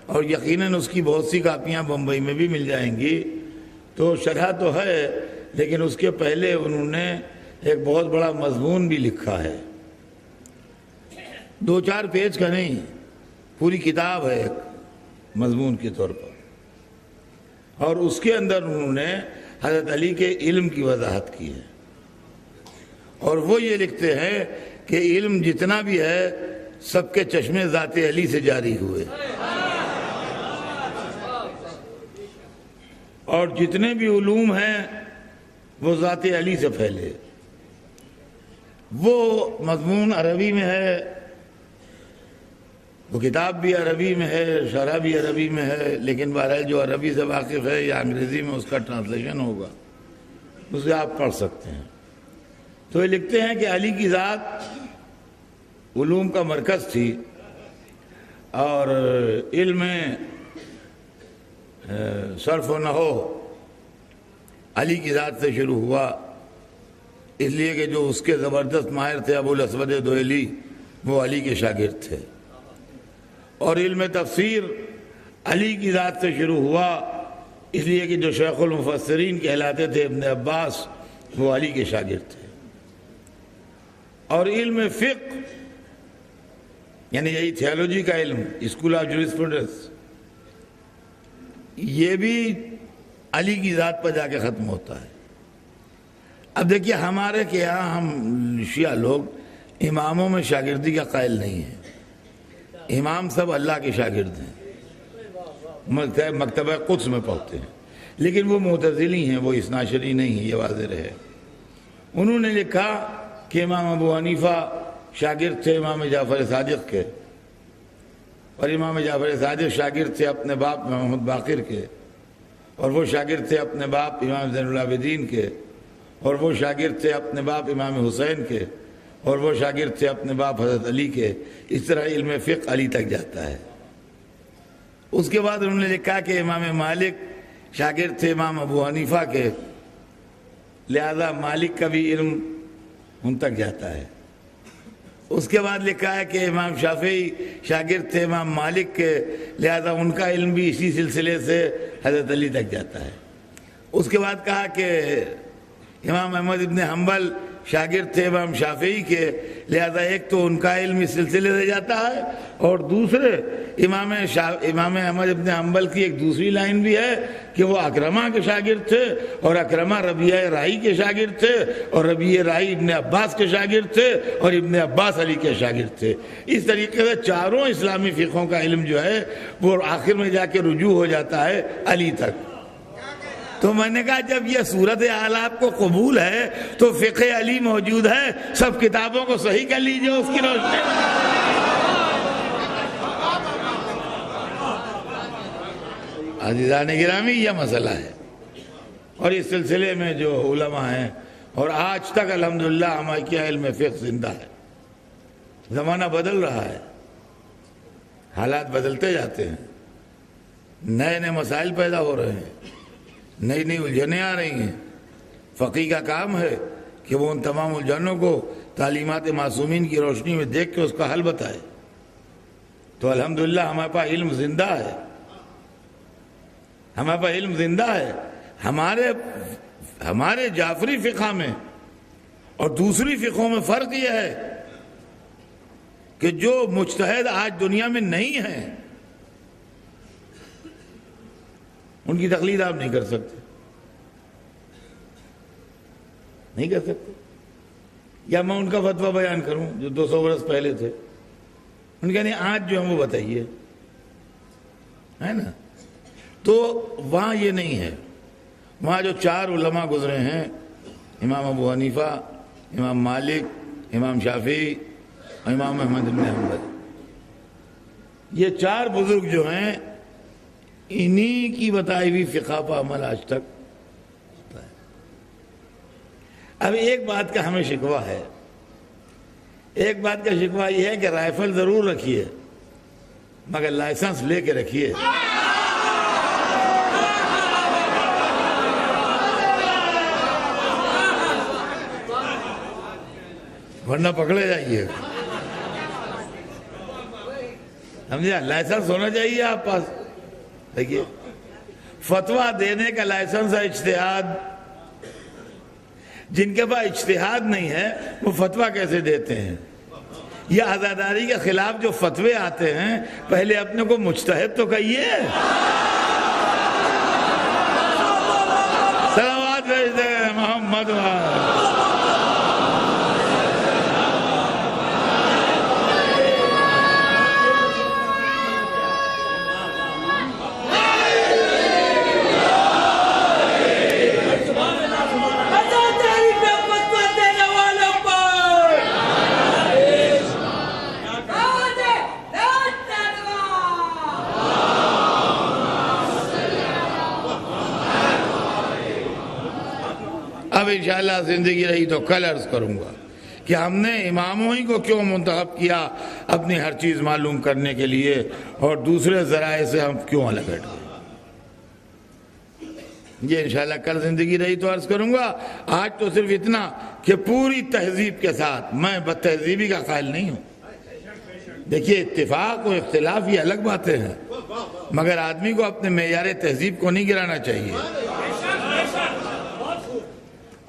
اور یقیناً اس کی بہت سی کاپیاں بمبئی میں بھی مل جائیں گی. تو شرح تو ہے لیکن اس کے پہلے انہوں نے ایک بہت بڑا مضمون بھی لکھا ہے، 2-4 پیج کا نہیں، پوری کتاب ہے ایک مضمون کے طور پر. اور اس کے اندر انہوں نے حضرت علی کے علم کی وضاحت کی ہے اور وہ یہ لکھتے ہیں کہ علم جتنا بھی ہے سب کے چشمے ذات علی سے جاری ہوئے اور جتنے بھی علوم ہیں وہ ذات علی سے پھیلے. وہ مضمون عربی میں ہے، وہ کتاب بھی عربی میں ہے، شرح بھی عربی میں ہے، لیکن بہرحال جو عربی سے واقف ہے یا انگریزی میں اس کا ٹرانسلیشن ہوگا، اسے آپ پڑھ سکتے ہیں. تو یہ لکھتے ہیں کہ علی کی ذات علوم کا مرکز تھی اور علم صرف و نحو علی کی ذات سے شروع ہوا، اس لیے کہ جو اس کے زبردست ماہر تھے ابو الاسود دوئلی وہ علی کے شاگرد تھے. اور علم تفسیر علی کی ذات سے شروع ہوا، اس لیے کہ جو شیخ المفسرین کہلاتے تھے ابن عباس وہ علی کے شاگرد تھے. اور علم فقہ یعنی یہی تھیالوجی کا علم، اسکول آف جوریسپروڈنس، یہ بھی علی کی ذات پر جا کے ختم ہوتا ہے. اب دیکھیے ہمارے کے یہاں ہم شیعہ لوگ اماموں میں شاگردی کا قائل نہیں ہیں. امام سب اللہ کے شاگرد ہیں، مکتبہ قدس میں پڑھتے ہیں، لیکن وہ معتزلی ہیں، وہ اثناعشری نہیں ہیں، یہ واضح رہے. انہوں نے لکھا کہ امام ابو حنیفہ شاگرد تھے امام جعفر صادق کے، اور امام جعفر صادق شاگرد تھے اپنے باپ محمد باقر کے، اور وہ شاگرد تھے اپنے باپ امام زین العابدین کے، اور وہ شاگرد تھے اپنے باپ امام حسین کے، اور وہ شاگرد تھے اپنے باپ حضرت علی کے. اس طرح علم فقہ علی تک جاتا ہے. اس کے بعد انہوں نے لکھا کہ امام مالک شاگرد تھے امام ابو حنیفہ کے، لہذا مالک کا بھی علم ان تک جاتا ہے. اس کے بعد لکھا ہے کہ امام شافعی شاگرد تھے امام مالک کے، لہذا ان کا علم بھی اسی سلسلے سے حضرت علی تک جاتا ہے. اس کے بعد کہا کہ امام احمد ابن حنبل شاگرد تھے امام شافعی کے، لہذا ایک تو ان کا علم اس سلسلے سے جاتا ہے اور دوسرے امام احمد ابن حنبل کی ایک دوسری لائن بھی ہے کہ وہ اکرمہ کے شاگرد تھے، اور اکرمہ ربیعہ رائی کے شاگرد تھے، اور ربیعہ رائی ابن عباس کے شاگرد تھے، اور ابن عباس علی کے شاگرد تھے. اس طریقے سے چاروں اسلامی فقہوں کا علم جو ہے وہ آخر میں جا کے رجوع ہو جاتا ہے علی تک. تو میں نے کہا جب یہ صورتحال آپ کو قبول ہے تو فقہ علی موجود ہے، سب کتابوں کو صحیح کر لیجئے اس کی روشنی. عزیزان گرامی یہ مسئلہ ہے، اور اس سلسلے میں جو علماء ہیں، اور آج تک الحمدللہ ہمارے کیا علم فقہ زندہ ہے. زمانہ بدل رہا ہے، حالات بدلتے جاتے ہیں، نئے نئے مسائل پیدا ہو رہے ہیں، نئی نئی الجھنیں آ رہی ہیں. فقیہ کا کام ہے کہ وہ ان تمام الجھنوں کو تعلیمات معصومین کی روشنی میں دیکھ کے اس کا حل بتائے. تو الحمدللہ ہمارے پاس علم زندہ ہے، ہمارے پاس علم زندہ ہے. ہمارے جعفری فقہ میں اور دوسری فقہوں میں فرق یہ ہے کہ جو مجتہد آج دنیا میں نہیں ہیں ان کی تقلید آپ نہیں کر سکتے. نہیں کر سکتے. یا میں ان کا فتویٰ بیان کروں جو 200 برس پہلے تھے, ان کا نہیں آج جو ہے وہ بتائیے, ہے نا. تو وہاں یہ نہیں ہے. وہاں جو 4 علماء گزرے ہیں, امام ابو حنیفہ, امام مالک, امام شافعی اور امام احمد بن حنبل, یہ 4 بزرگ جو ہیں انہی کی بتائی ہوئی فقہ پر عمل آج تک ہوتا ہے. اب ایک بات کا ہمیں شکوہ ہے, ایک بات کا شکوہ یہ ہے کہ رائفل ضرور رکھیے مگر لائسنس لے کے رکھیے. ورنہ پکڑے جائیے. سمجھا, لائسنس ہونا چاہیے آپ پاس. دیکھیے, فتویٰ دینے کا لائسنس ہے اجتہاد. جن کے پاس اجتہاد نہیں ہے وہ فتویٰ کیسے دیتے ہیں؟ یہ عزاداری کے خلاف جو فتوے آتے ہیں پہلے اپنے کو مجتہد تو کہیے. صلوات بھیج دیں محمد. اب انشاءاللہ زندگی رہی تو کل عرض کروں گا کہ ہم نے اماموں ہی کو کیوں منتخب کیا اپنی ہر چیز معلوم کرنے کے لیے, اور دوسرے ذرائع سے ہم کیوں الگ ہٹ گئے. یہ انشاءاللہ کل زندگی رہی تو عرض کروں گا. آج تو صرف اتنا کہ پوری تہذیب کے ساتھ, میں بد تہذیبی کا قائل نہیں ہوں. دیکھیے, اتفاق و اختلاف یہ الگ باتیں ہیں, مگر آدمی کو اپنے معیار تہذیب کو نہیں گرانا چاہیے.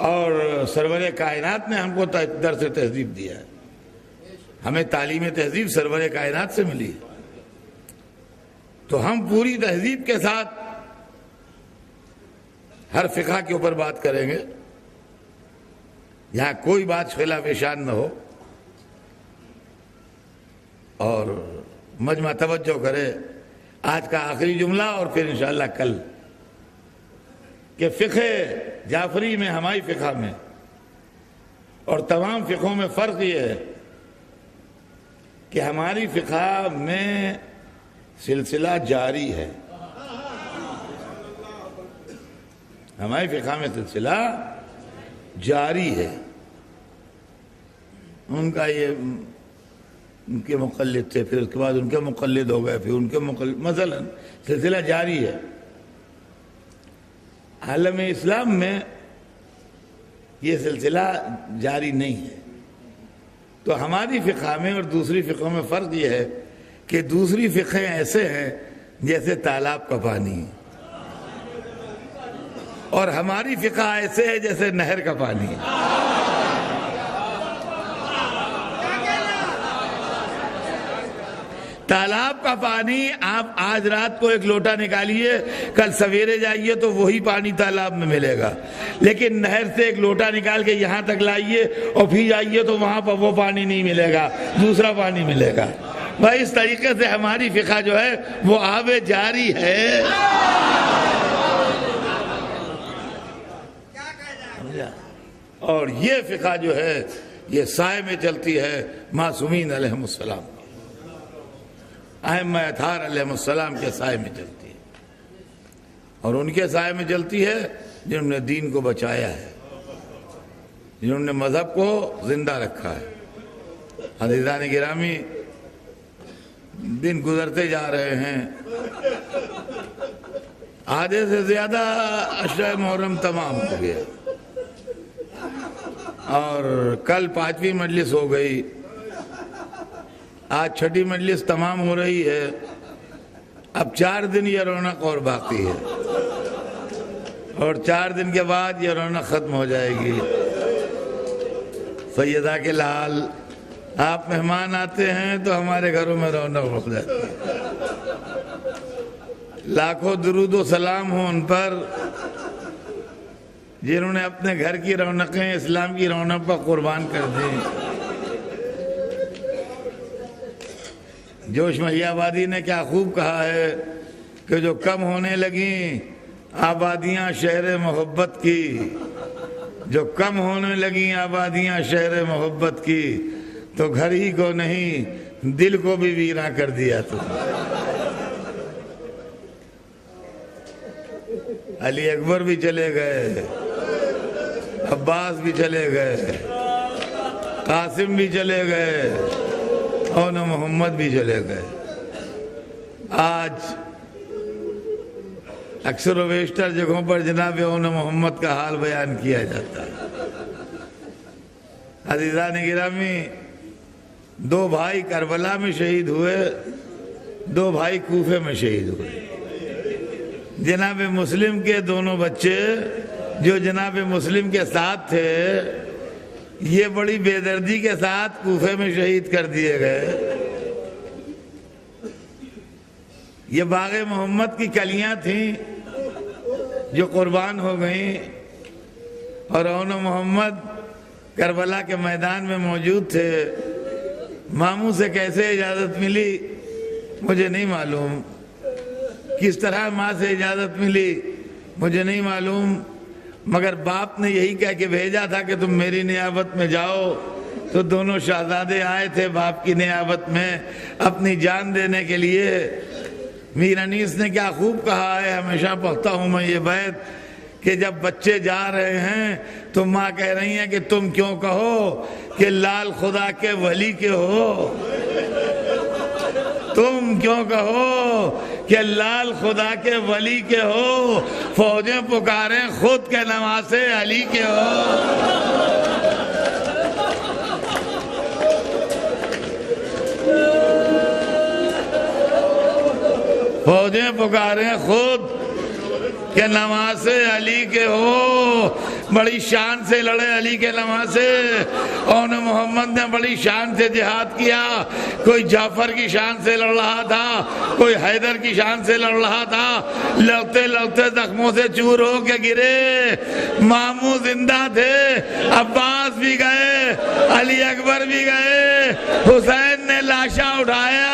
اور سرور کائنات نے ہم کو درس تہذیب دیا ہے. ہمیں تعلیم تہذیب سرور کائنات سے ملی, تو ہم پوری تہذیب کے ساتھ ہر فقہ کے اوپر بات کریں گے. یہاں کوئی بات خلاف شان نہ ہو, اور مجمع توجہ کرے. آج کا آخری جملہ اور پھر انشاءاللہ کل, کہ فقہ جعفری میں, ہماری فقہ میں اور تمام فقہوں میں فرق یہ ہے کہ ہماری فقہ میں سلسلہ جاری ہے. ہماری فقہ میں سلسلہ جاری ہے. ان کا یہ ان کے مقلد تھے, پھر اس کے بعد ان کے مقلد ہو گئے, پھر ان کے مقلد, مثلا سلسلہ جاری ہے. عالم اسلام میں یہ سلسلہ جاری نہیں ہے. تو ہماری فقہ میں اور دوسری فقہوں میں فرق یہ ہے کہ دوسری فقہیں ایسے ہیں جیسے تالاب کا پانی, اور ہماری فقہ ایسے ہے جیسے نہر کا پانی. تالاب کا پانی آپ آج رات کو ایک لوٹا نکالیے, کل سویرے جائیے تو وہی پانی تالاب میں ملے گا. لیکن نہر سے ایک لوٹا نکال کے یہاں تک لائیے اور پھر جائیے تو وہاں پر وہ پانی نہیں ملے گا, دوسرا پانی ملے گا. بھائی اس طریقے سے ہماری فقہ جو ہے وہ آب جاری ہے. اور یہ فقہ جو ہے یہ سائے میں چلتی ہے معصومین علیہم السلام, ائمہ اطہار علیہم السلام کے سائے میں چلتی ہے, اور ان کے سائے میں چلتی ہے جنہوں نے دین کو بچایا ہے, جنہوں نے مذہب کو زندہ رکھا ہے. عزیزان گرامی, دن گزرتے جا رہے ہیں, آدھے سے زیادہ عشرہ محرم تمام ہو گیا, اور کل 5ویں مجلس ہو گئی, آج 6ٹھی مجلس تمام ہو رہی ہے. اب 4 دن یہ رونق اور باقی ہے, اور 4 دن کے بعد یہ رونق ختم ہو جائے گی. سیدہ کے لال, آپ مہمان آتے ہیں تو ہمارے گھروں میں رونق ہو جاتی ہے. لاکھوں درود و سلام ہو ان پر جنہوں نے اپنے گھر کی رونقیں اسلام کی رونق پر قربان کر دی. جوش محی آبادی نے کیا خوب کہا ہے کہ جو کم ہونے لگیں آبادیاں شہر محبت کی، جو کم ہونے لگیں آبادیاں شہر محبت کی، تو گھر ہی کو نہیں دل کو بھی ویراں کر دیا تو. علی اکبر بھی چلے گئے، عباس بھی چلے گئے، قاسم بھی چلے گئے، اور محمد بھی چلے گئے. آج اکثر و بیشتر جگہوں پر جناب اون محمد کا حال بیان کیا جاتا ہے. عزیزان گرامی، 2 بھائی کربلا میں شہید ہوئے، 2 بھائی کوفے میں شہید ہوئے. جناب مسلم کے دونوں بچے جو جناب مسلم کے ساتھ تھے، یہ بڑی بے دردی کے ساتھ کوفے میں شہید کر دیے گئے. یہ باغ محمد کی کلیاں تھیں جو قربان ہو گئیں، اور اون محمد کربلا کے میدان میں موجود تھے. ماموں سے کیسے اجازت ملی مجھے نہیں معلوم، کس طرح ماں سے اجازت ملی مجھے نہیں معلوم، مگر باپ نے یہی کہہ کے بھیجا تھا کہ تم میری نیابت میں جاؤ. تو دونوں شہزادے آئے تھے باپ کی نیابت میں اپنی جان دینے کے لیے. میر انیس نے کیا خوب کہا ہے، ہمیشہ پڑھتا ہوں میں یہ بیت، کہ جب بچے جا رہے ہیں تو ماں کہہ رہی ہیں کہ تم کیوں کہو کہ لال خدا کے ولی کے ہو، تم کیوں کہو کہ لال خدا کے ولی کے ہو، فوجیں پکاریں خود کے نواسے علی کے ہو. فوجیں پکاریں خود کہ نواسے علی کے ہو. بڑی شان سے لڑے علی کے نواسے. اون محمد نے بڑی شان سے جہاد کیا. کوئی جعفر کی شان سے لڑ رہا تھا، کوئی حیدر کی شان سے لڑ رہا تھا. لڑتے لڑتے زخموں سے چور ہو کے گرے. ماموں زندہ تھے، عباس بھی گئے، علی اکبر بھی گئے. حسین نے لاشا اٹھایا،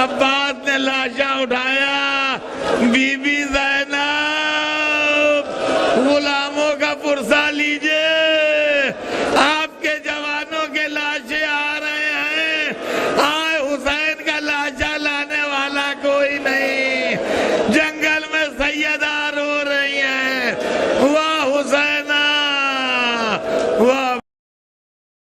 عباس نے لاشا اٹھایا. بی بی زینب غلاموں کا پرسہ لیجئے.